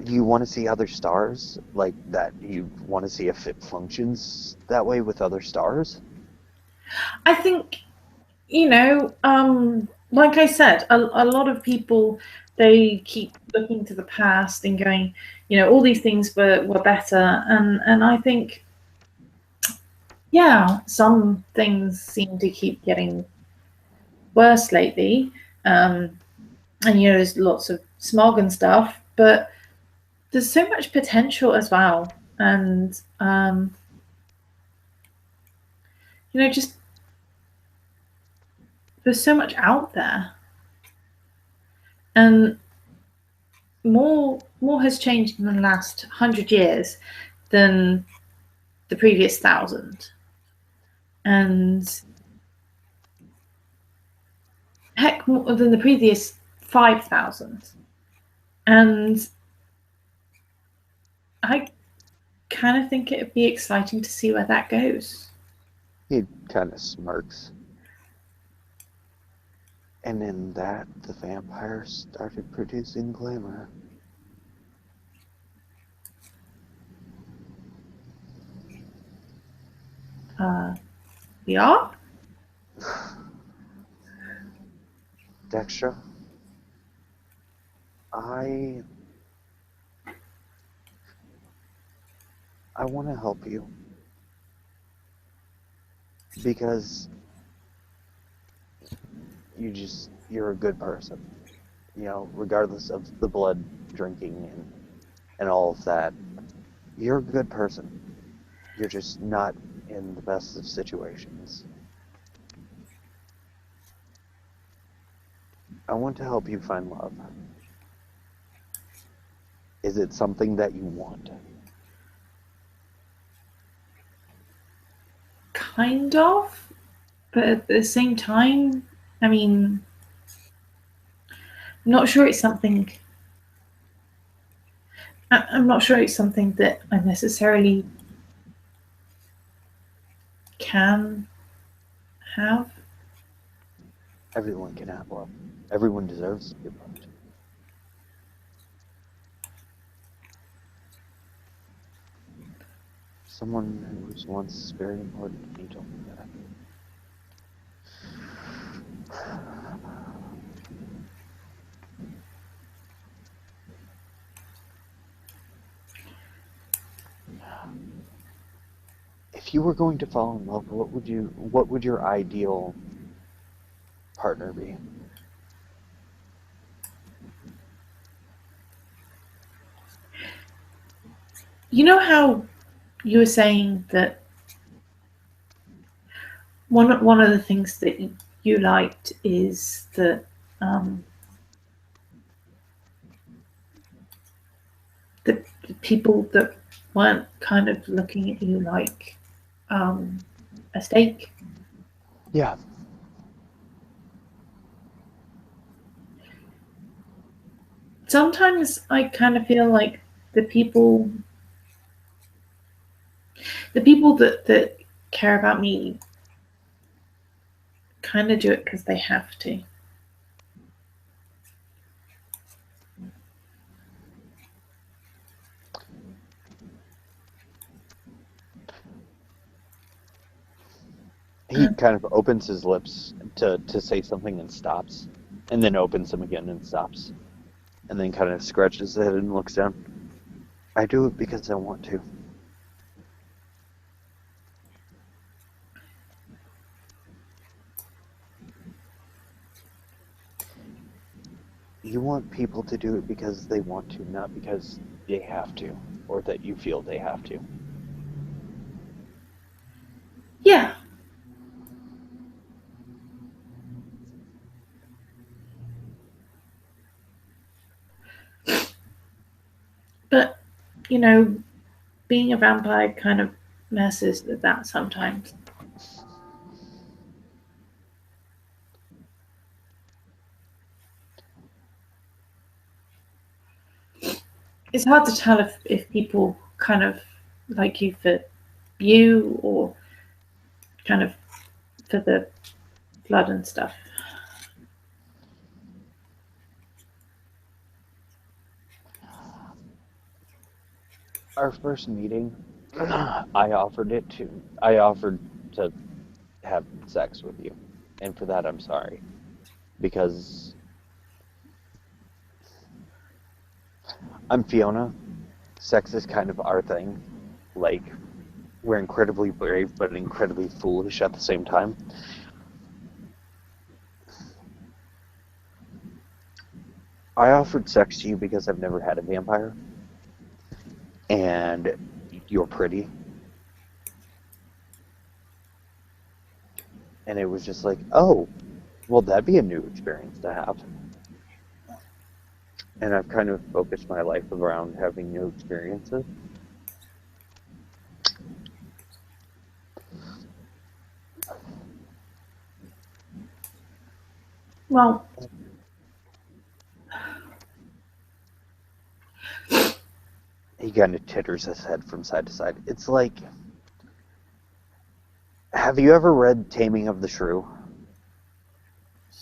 you want to see other stars like that? You want to see if it functions that way with other stars? I think like I said, a lot of people, they keep looking to the past and going, all these things were better, and I think, yeah, some things seem to keep getting worse lately. And there's lots of smog and stuff, but there's so much potential as well. And just there's so much out there, and more has changed in the last 100 years than the previous 1,000, and heck, more than the previous 5,000. And I kind of think it'd be exciting to see where that goes. He kind of smirks. And in that, the vampire started producing glamour. Yeah. Dextra, I want to help you because you're a good person. Regardless of the blood drinking and all of that, you're a good person. You're just not in the best of situations. I want to help you find love. Is it something that you want? Kind of, but at the same time, I mean, I'm not sure it's something. I'm not sure it's something that I necessarily can have. Everyone can have love. Everyone deserves to be loved. Someone who was once very important to me told me that. If you were going to fall in love, what would your ideal partner be? You know how you were saying that one of the things that you liked is that the people that weren't kind of looking at you like a steak. Yeah. Sometimes I kind of feel like the people that care about me kind of do it because they have to. He kind of opens his lips to say something and stops, and then opens them again and stops, and then kind of scratches his head and looks down. I do it because I want to. You want people to do it because they want to, not because they have to, or that you feel they have to. Yeah. But, being a vampire kind of messes with that sometimes. It's hard to tell if people kind of like you for you or kind of for the blood and stuff. Our first meeting, I offered to have sex with you, and for that I'm sorry, because I'm Fiona. Sex is kind of our thing. Like, we're incredibly brave, but incredibly foolish at the same time. I offered sex to you because I've never had a vampire, and you're pretty. And it was just like, oh, well, that'd be a new experience to have. And I've kind of focused my life around having new experiences. Well, He kind of titters his head from side to side. It's like, have you ever read Taming of the Shrew?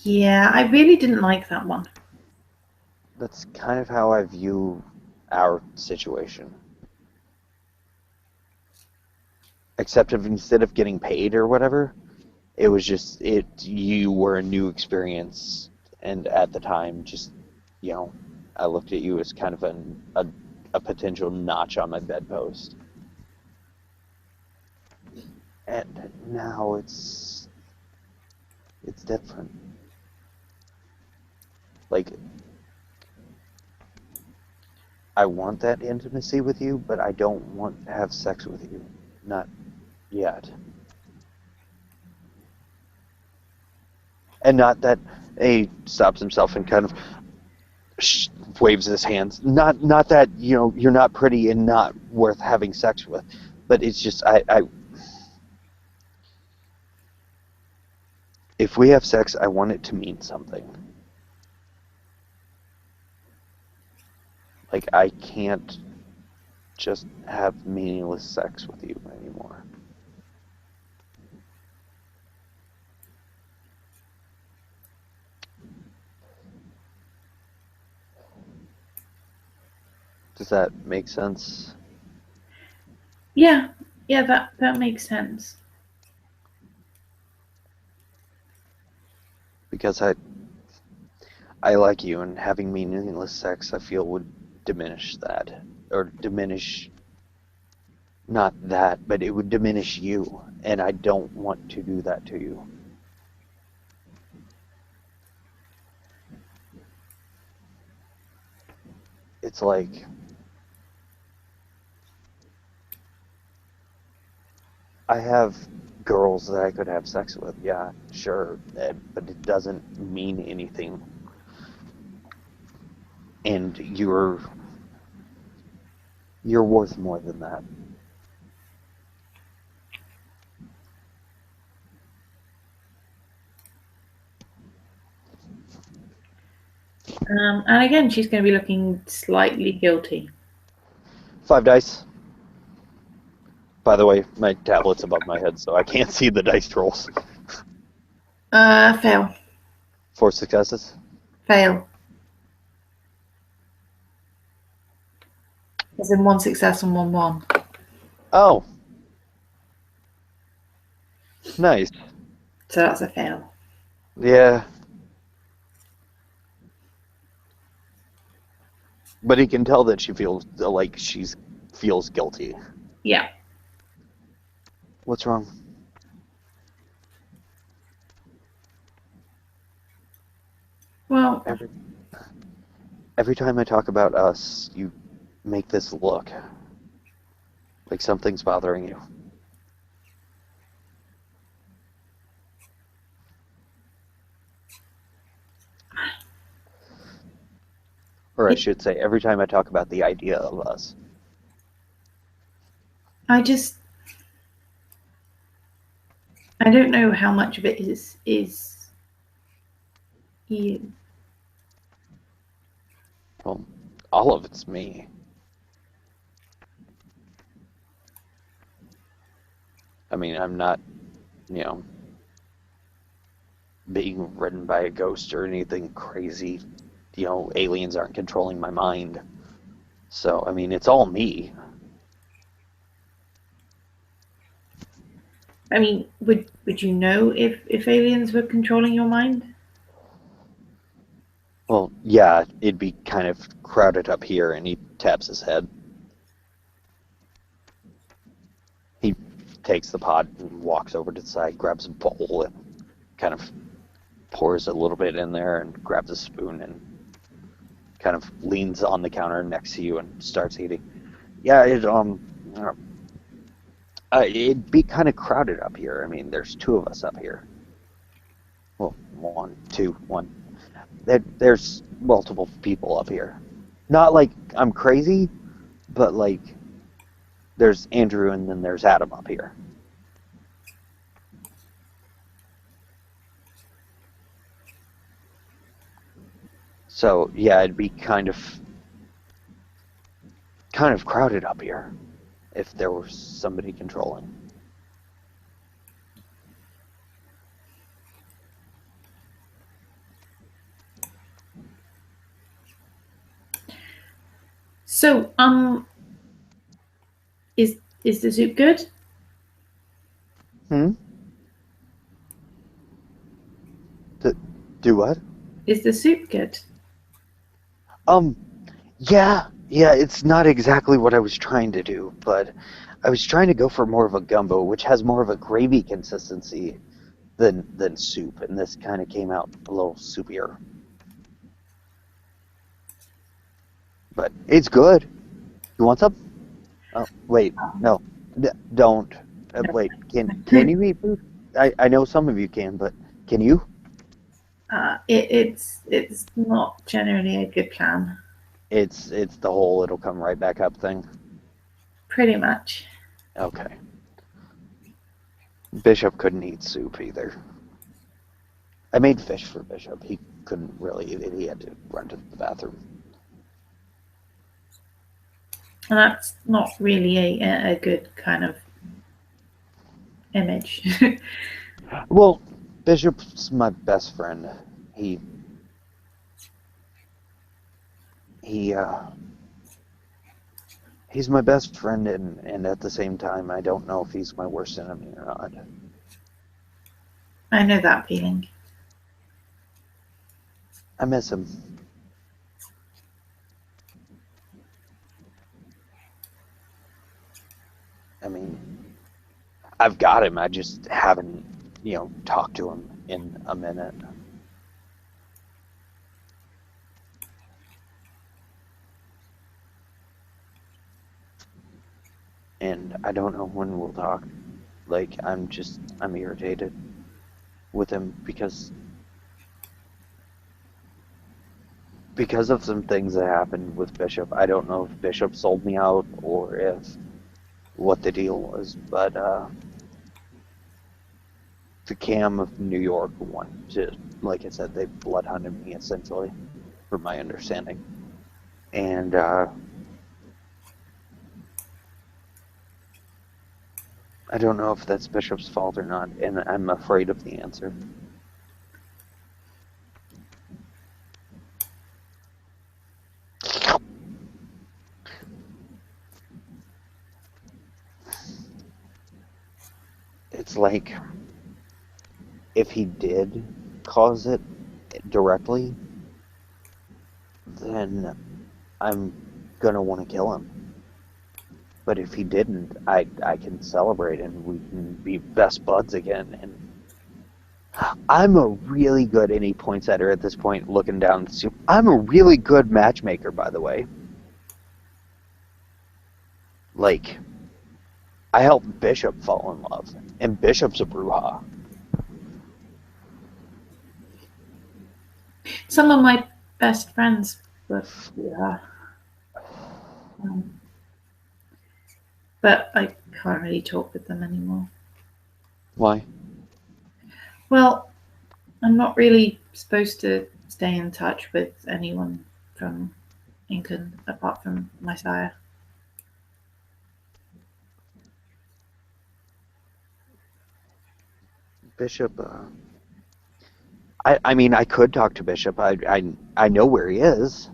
yeah, I really didn't like that one. That's kind of how I view our situation. Except if instead of getting paid or whatever, it was just you were a new experience, and at the time, just you know, I looked at you as kind of a potential notch on my bedpost, and now it's different. Like I want that intimacy with you, but I don't want to have sex with you, not yet. And not that he stops himself and kind of waves his hands. Not that you're not pretty and not worth having sex with, but it's just I if we have sex, I want it to mean something. Like I can't just have meaningless sex with you anymore. Does that make sense? Yeah, yeah, that makes sense. Because I like you, and having meaningless sex, I feel would diminish that, or diminish not that, but it would diminish you, and I don't want to do that to you. It's like I have girls that I could have sex with, yeah, sure, but it doesn't mean anything. And you're worth more than that. And again, she's going to be looking slightly guilty. 5 dice. By the way, my tablet's above my head, so I can't see the dice rolls. Fail. 4 successes. Fail. As in one success and one. Oh, nice. So that's a fail. Yeah. But he can tell that she feels like feels guilty. Yeah. What's wrong? Well, Every time I talk about us, you make this look like something's bothering you. Or I should say, every time I talk about the idea of us. I don't know how much of it is you. Well, all of it's me. I mean, I'm not, you know, being ridden by a ghost or anything crazy. Aliens aren't controlling my mind. So, I mean, it's all me. I mean, would you know if aliens were controlling your mind? Well, yeah, it'd be kind of crowded up here, and he taps his head. He takes the pot and walks over to the side, grabs a bowl, and kind of pours a little bit in there and grabs a spoon and kind of leans on the counter next to you and starts eating. Yeah, it'd be kind of crowded up here. I mean, there's two of us up here. Well, one, two, one. There's multiple people up here. Not like I'm crazy, but like there's Andrew and then there's Adam up here. So yeah, it'd be kind of crowded up here if there was somebody controlling. So, is the soup good? Hmm? Do what? Is the soup good? Um, yeah, it's not exactly what I was trying to do, but I was trying to go for more of a gumbo, which has more of a gravy consistency than soup, and this kind of came out a little soupier. But it's good. You want some? Oh, wait, no, don't. No. Wait, can you eat food? I know some of you can, but can you? It's not generally a good plan. It's the whole it'll come right back up thing. Pretty much. Okay. Bishop couldn't eat soup either. I made fish for Bishop. He couldn't really eat it. He had to run to the bathroom. And that's not really a good kind of image. Well, Bishop's my best friend. He he's my best friend, and at the same time, I don't know if he's my worst enemy or not. I know that feeling. I miss him. I mean, I've got him. I just haven't, talked to him in a minute. And I don't know when we'll talk. Like, I'm irritated with him because of some things that happened with Bishop. I don't know if Bishop sold me out or if what the deal was, but the Cam of New York wanted to, like I said, they blood hunted me essentially, from my understanding. And I don't know if that's Bishop's fault or not, and I'm afraid of the answer. It's like if he did cause it directly, then I'm gonna want to kill him. But if he didn't, I can celebrate and we can be best buds again. And I'm a really good, and he points at her at this point, looking down the soup. I'm a really good matchmaker, by the way. Like, I helped Bishop fall in love, and Bishop's a Bruja. Some of my best friends were, but I can't really talk with them anymore. Why? Well, I'm not really supposed to stay in touch with anyone from England apart from my sire. Bishop, I mean, I could talk to Bishop. I know where he is.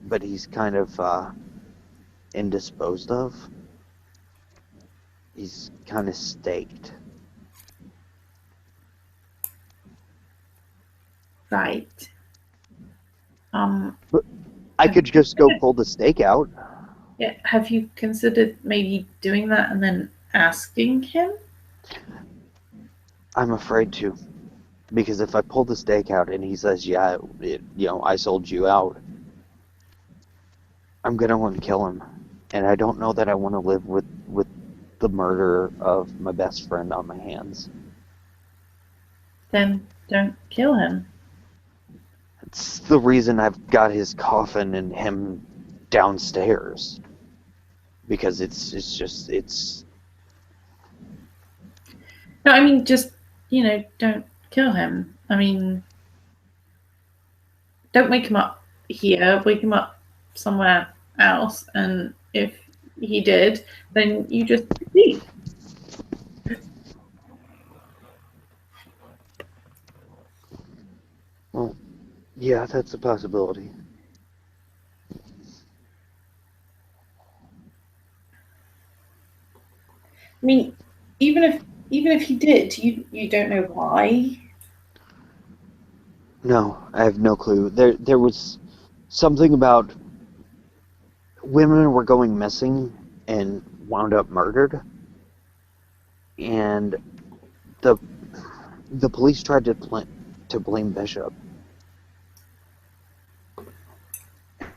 But he's kind of indisposed of. He's kind of staked. Right. But I could just go pull the stake out. Yeah. Have you considered maybe doing that and then asking him? I'm afraid to. Because if I pull the stake out and he says, yeah, I sold you out, I'm gonna want to kill him. And I don't know that I want to live with the murder of my best friend on my hands. Then don't kill him. It's the reason I've got his coffin and him downstairs. Because it's No, I mean, just, don't kill him. I mean, don't wake him up here, wake him up somewhere else. And if he did, then you just leave. well, yeah, that's a possibility. I mean, even if he did, you don't know why. No, I have no clue. There was something about women were going missing and wound up murdered, and the the police tried to blame Bishop,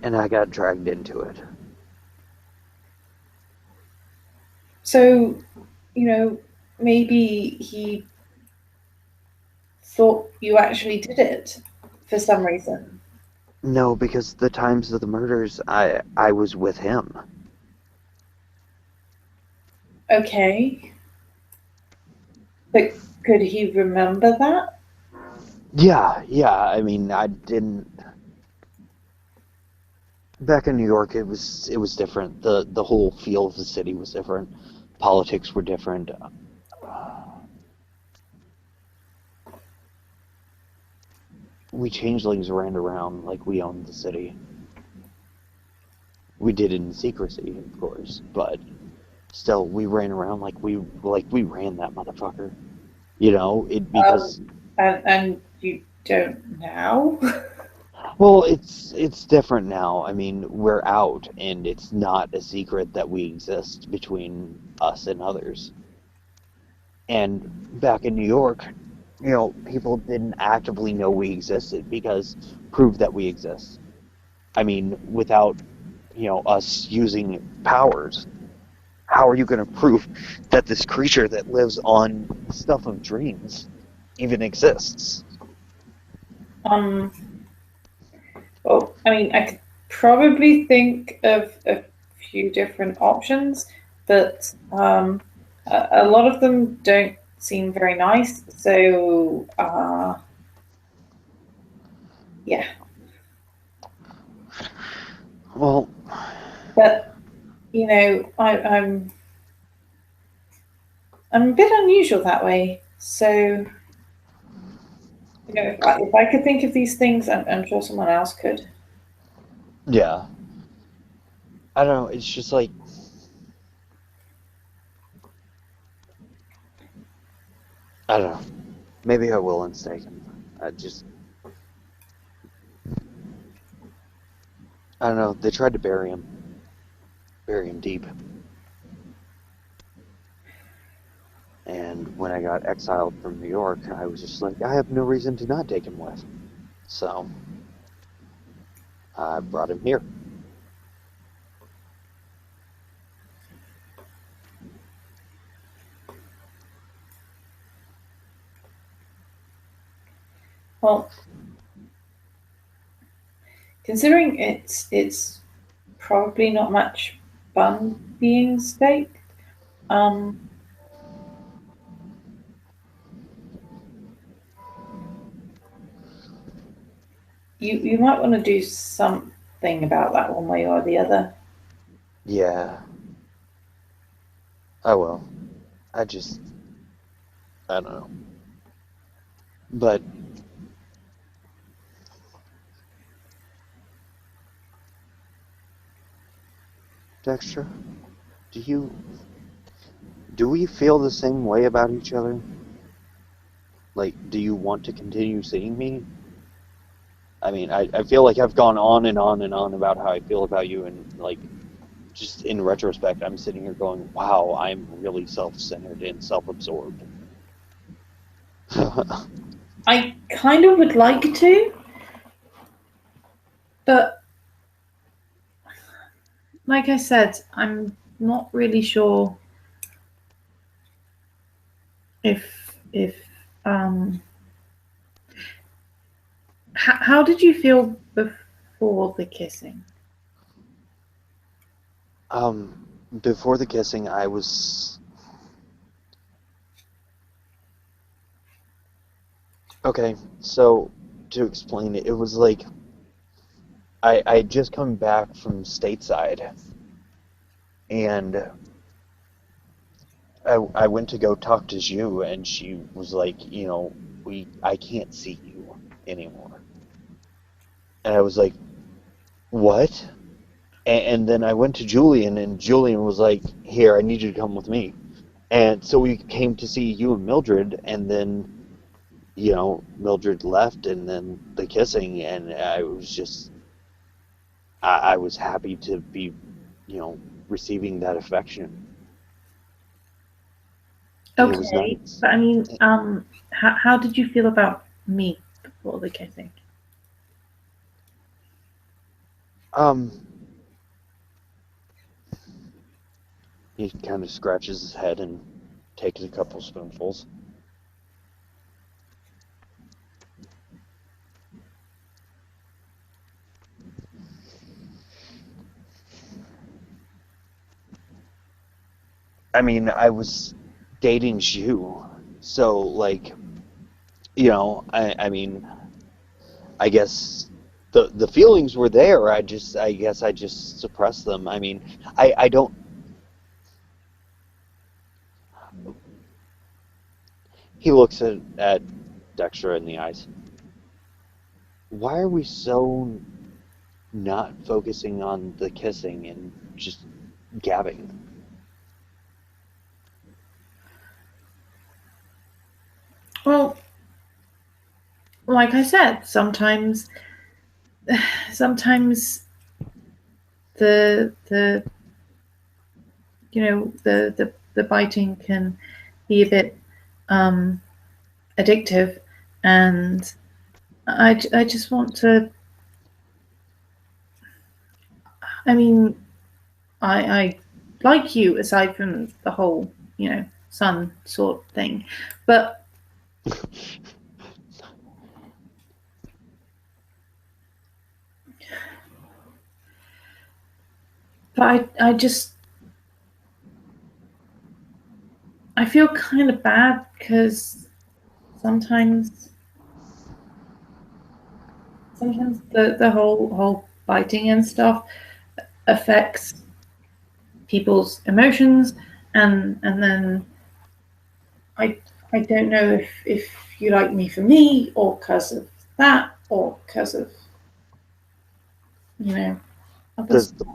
and I got dragged into it. So, maybe he thought you actually did it for some reason. No, because the times of the murders, I was with him. Okay. But could he remember that? Yeah, yeah. I mean, I didn't. Back in New York, it was different. The whole feel of the city was different. Politics were different. We changelings ran around like we owned the city. We did it in secrecy, of course, but still, we ran around like we ran that motherfucker. It Um, because and you don't now? well, it's different now. I mean, we're out, and it's not a secret that we exist between us and others. And back in New York, people didn't actively know we existed because prove that we exist. I mean, without us using powers, how are you going to prove that this creature that lives on stuff of dreams even exists? um, well, I mean, I could probably think of a few different options, but a lot of them don't seem very nice. So, yeah. Well, But I'm a bit unusual that way. So, if I could think of these things, I'm sure someone else could. yeah, I don't know. It's just like I don't know. Maybe I will unstake him. I don't know. They tried to bury him deep, and when I got exiled from New York, I was just like, I have no reason to not take him with. So I brought him here. Well, considering it's probably not much fun being staked, um, you might want to do something about that one way or the other. Yeah, I will. I just, I don't know. But Dextra, do you do we feel the same way about each other? Like, do you want to continue seeing me? I mean, I feel like I've gone on and on and on about how I feel about you, and like, just in retrospect, I'm sitting here going, wow, I'm really self-centered and self-absorbed. I kind of would like to, but like I said, I'm not really sure if how did you feel before the kissing? Um, Before the kissing, I was okay. So to explain it, it was like I had just come back from stateside, and I went to go talk to Zhu, and she was like, I can't see you anymore. And I was like, what? And then I went to Julian, and Julian was like, here, I need you to come with me. And so we came to see you and Mildred, and then, Mildred left, and then the kissing, and I was happy to be, receiving that affection. And it was Okay, nice. but I mean, how did you feel about me before the kissing? Um, he kind of scratches his head and takes a couple spoonfuls. I mean, I was dating Zhu, so like, I mean, I guess the feelings were there. I guess I just suppressed them. I mean, I don't. He looks at Dextra in the eyes. Why are we so not focusing on the kissing and just gabbing? Well, like I said, sometimes the the biting can be a bit um, addictive, and I just want to. I mean, I like you aside from the whole son sort thing, but I just I feel kind of bad because sometimes sometimes the whole biting and stuff affects people's emotions, and then I I don't know if you like me for me or because of that or because of you know other Does stuff. the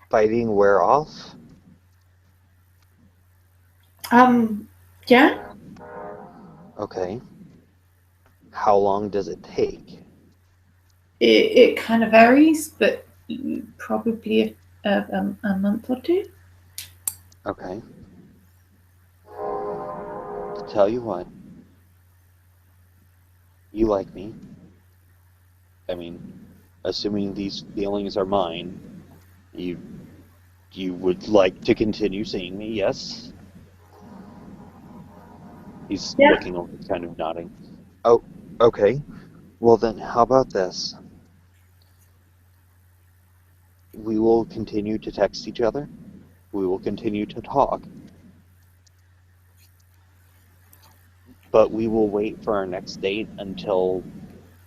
biting wear off? Um, yeah, Okay. How long does it take? it kind of varies, but probably a month or two. Okay. Tell you what, you like me. I mean, assuming these feelings are mine, you you would like to continue seeing me, yes? He's Yeah, looking over, kind of nodding. Oh, okay. Well then, how about this? We will continue to text each other. We will continue to talk, but we will wait for our next date until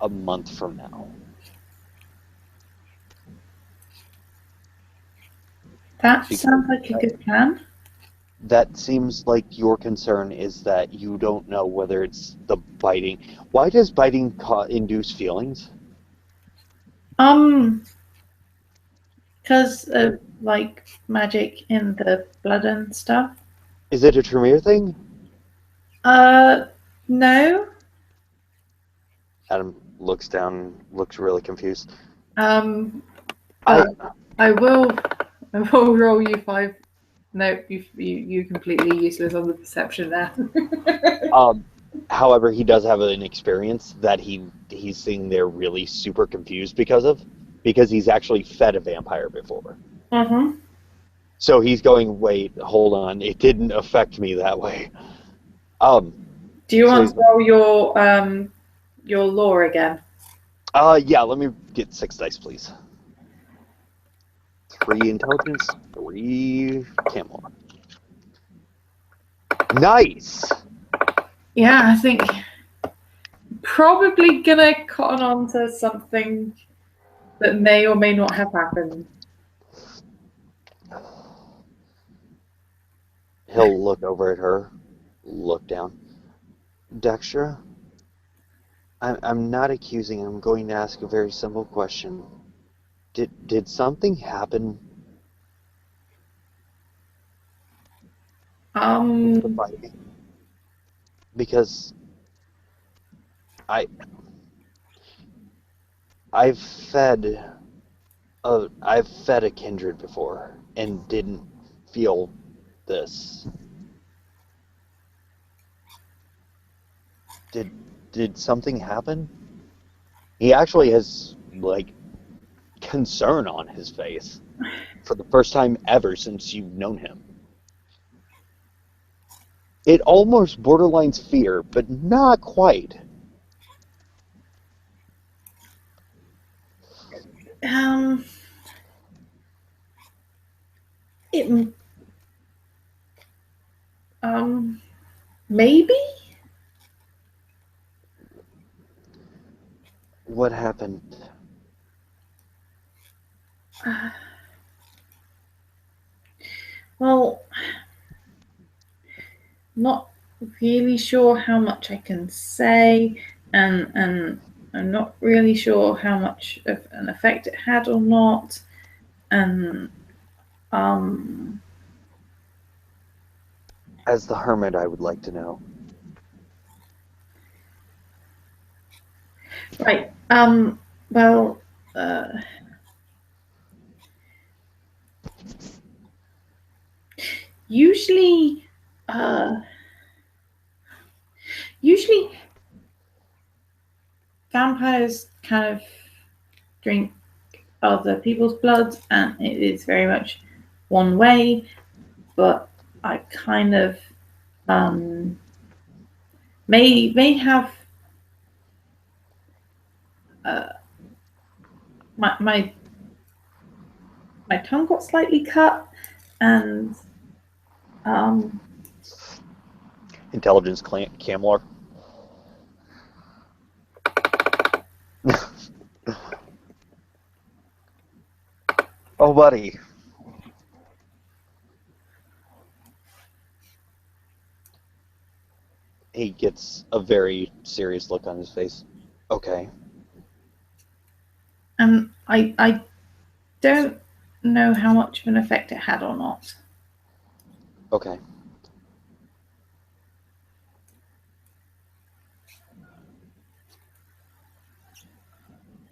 a month from now. that Because sounds like a good plan. that seems like your concern is that you don't know whether it's the biting. Why does biting induce feelings? Um, because of like magic in the blood and stuff. Is it a Tremere thing? Uh, no. Adam looks down, looks really confused. Um, uh, I I will. I will roll you five. No, you completely useless on the perception there. um However, he does have an experience that he's sitting there really super confused because he's actually fed a vampire before. Mm-hmm. So he's going, wait, hold on, it didn't affect me that way. Um, Do you so want he's to roll your lore again? yeah, let me get 6 dice, please. 3 intelligence, 3 camel. Nice. Yeah, I think probably gonna cotton on to something that may or may not have happened. He'll look over at her, look down. Dextra, I'm not accusing. I'm going to ask a very simple question. Did something happen with the Um, fighting? Because I I've fed I've fed a kindred before and didn't feel this. Did did something happen? He actually has like concern on his face for the first time ever since you've known him. It almost borderlines fear, but not quite. um, it, maybe. What happened? Uh, well, not really sure how much I can say, and I'm not really sure how much of an effect it had or not, and um, As the hermit, I would like to know. right, well, uh, usually, uh, usually vampires kind of drink other people's blood, and it is very much one way. But I kind of um, may have uh, my my tongue got slightly cut, and um, Intelligence Camlar. Oh, buddy. He gets a very serious look on his face. Okay. I don't know how much of an effect it had or not. Okay.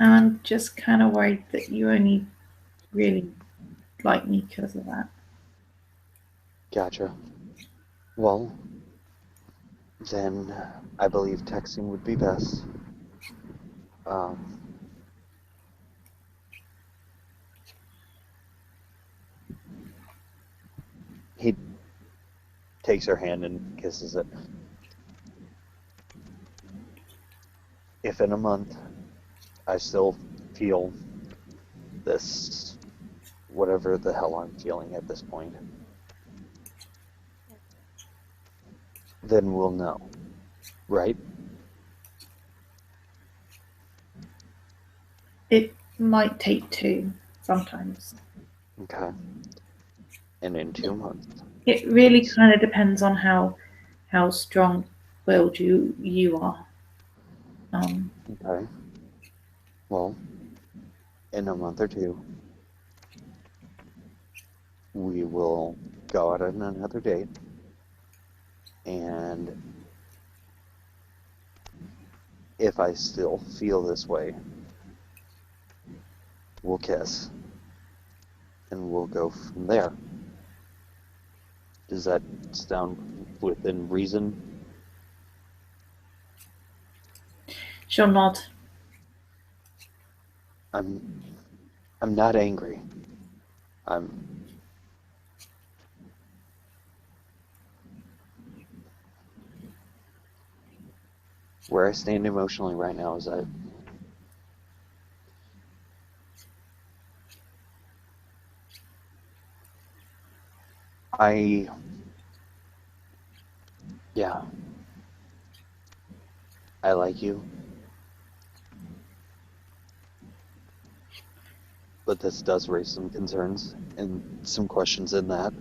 And I'm just kind of worried that you only really like me because of that. Gotcha. Well, then I believe texting would be best. Um, he takes her hand and kisses it. If in a month I still feel this, whatever the hell I'm feeling at this point, then we'll know, right? It might take two sometimes. Okay. And in 2 months. It really kind of depends on how strong willed you are. Um, Okay. Well, in a month or two, we will go out on another date, and if I still feel this way, we'll kiss, and we'll go from there. Does that sound within reason? She'll nod. I'm I'm not angry. I'm where I stand emotionally right now is that I yeah, I like you, but this does raise some concerns and some questions in that.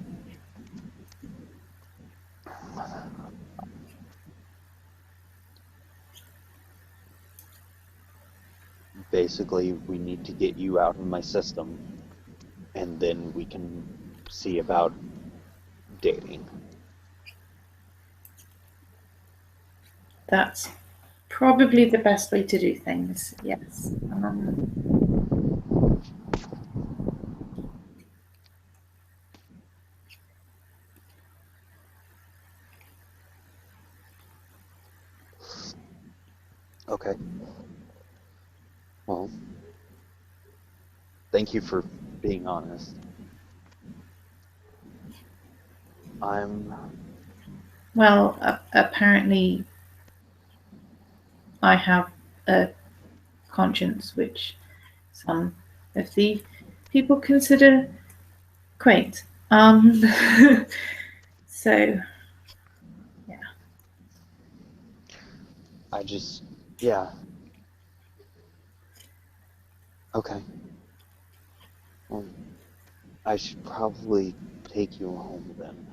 Basically, we need to get you out of my system, and then we can see about dating. That's probably the best way to do things. Yes. Okay. Well, thank you for being honest. I'm Well, apparently, I have a conscience which some of the people consider quaint. So yeah. I just yeah. Okay. Well, I should probably take you home then.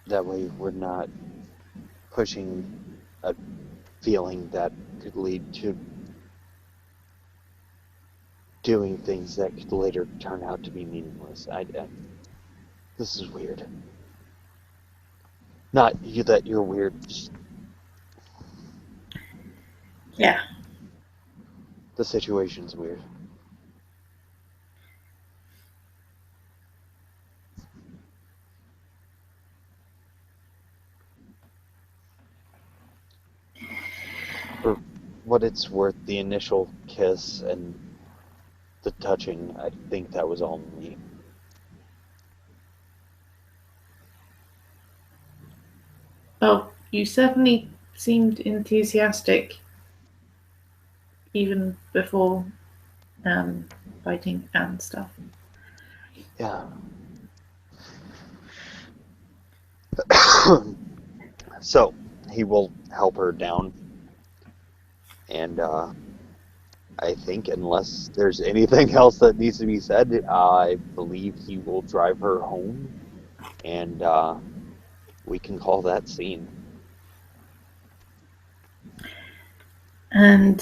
That way we're not pushing a feeling that could lead to doing things that could later turn out to be meaningless. This is weird. Not you that you're weird. Just Yeah. the situation's weird. For what it's worth, the initial kiss and the touching, I think that was all me. Well, you certainly seemed enthusiastic even before um, fighting and stuff. Yeah. So he will help her down, and I think unless there's anything else that needs to be said, I believe he will drive her home, and we can call that scene. And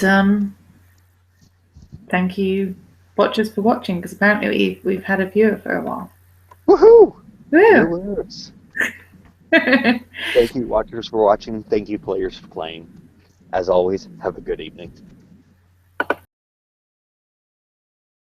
thank you, watchers, for watching because apparently we've had a viewer for a while. Woohoo! Woo! Viewers! Thank you, watchers, for watching. Thank you, players, for playing. As always, have a good evening.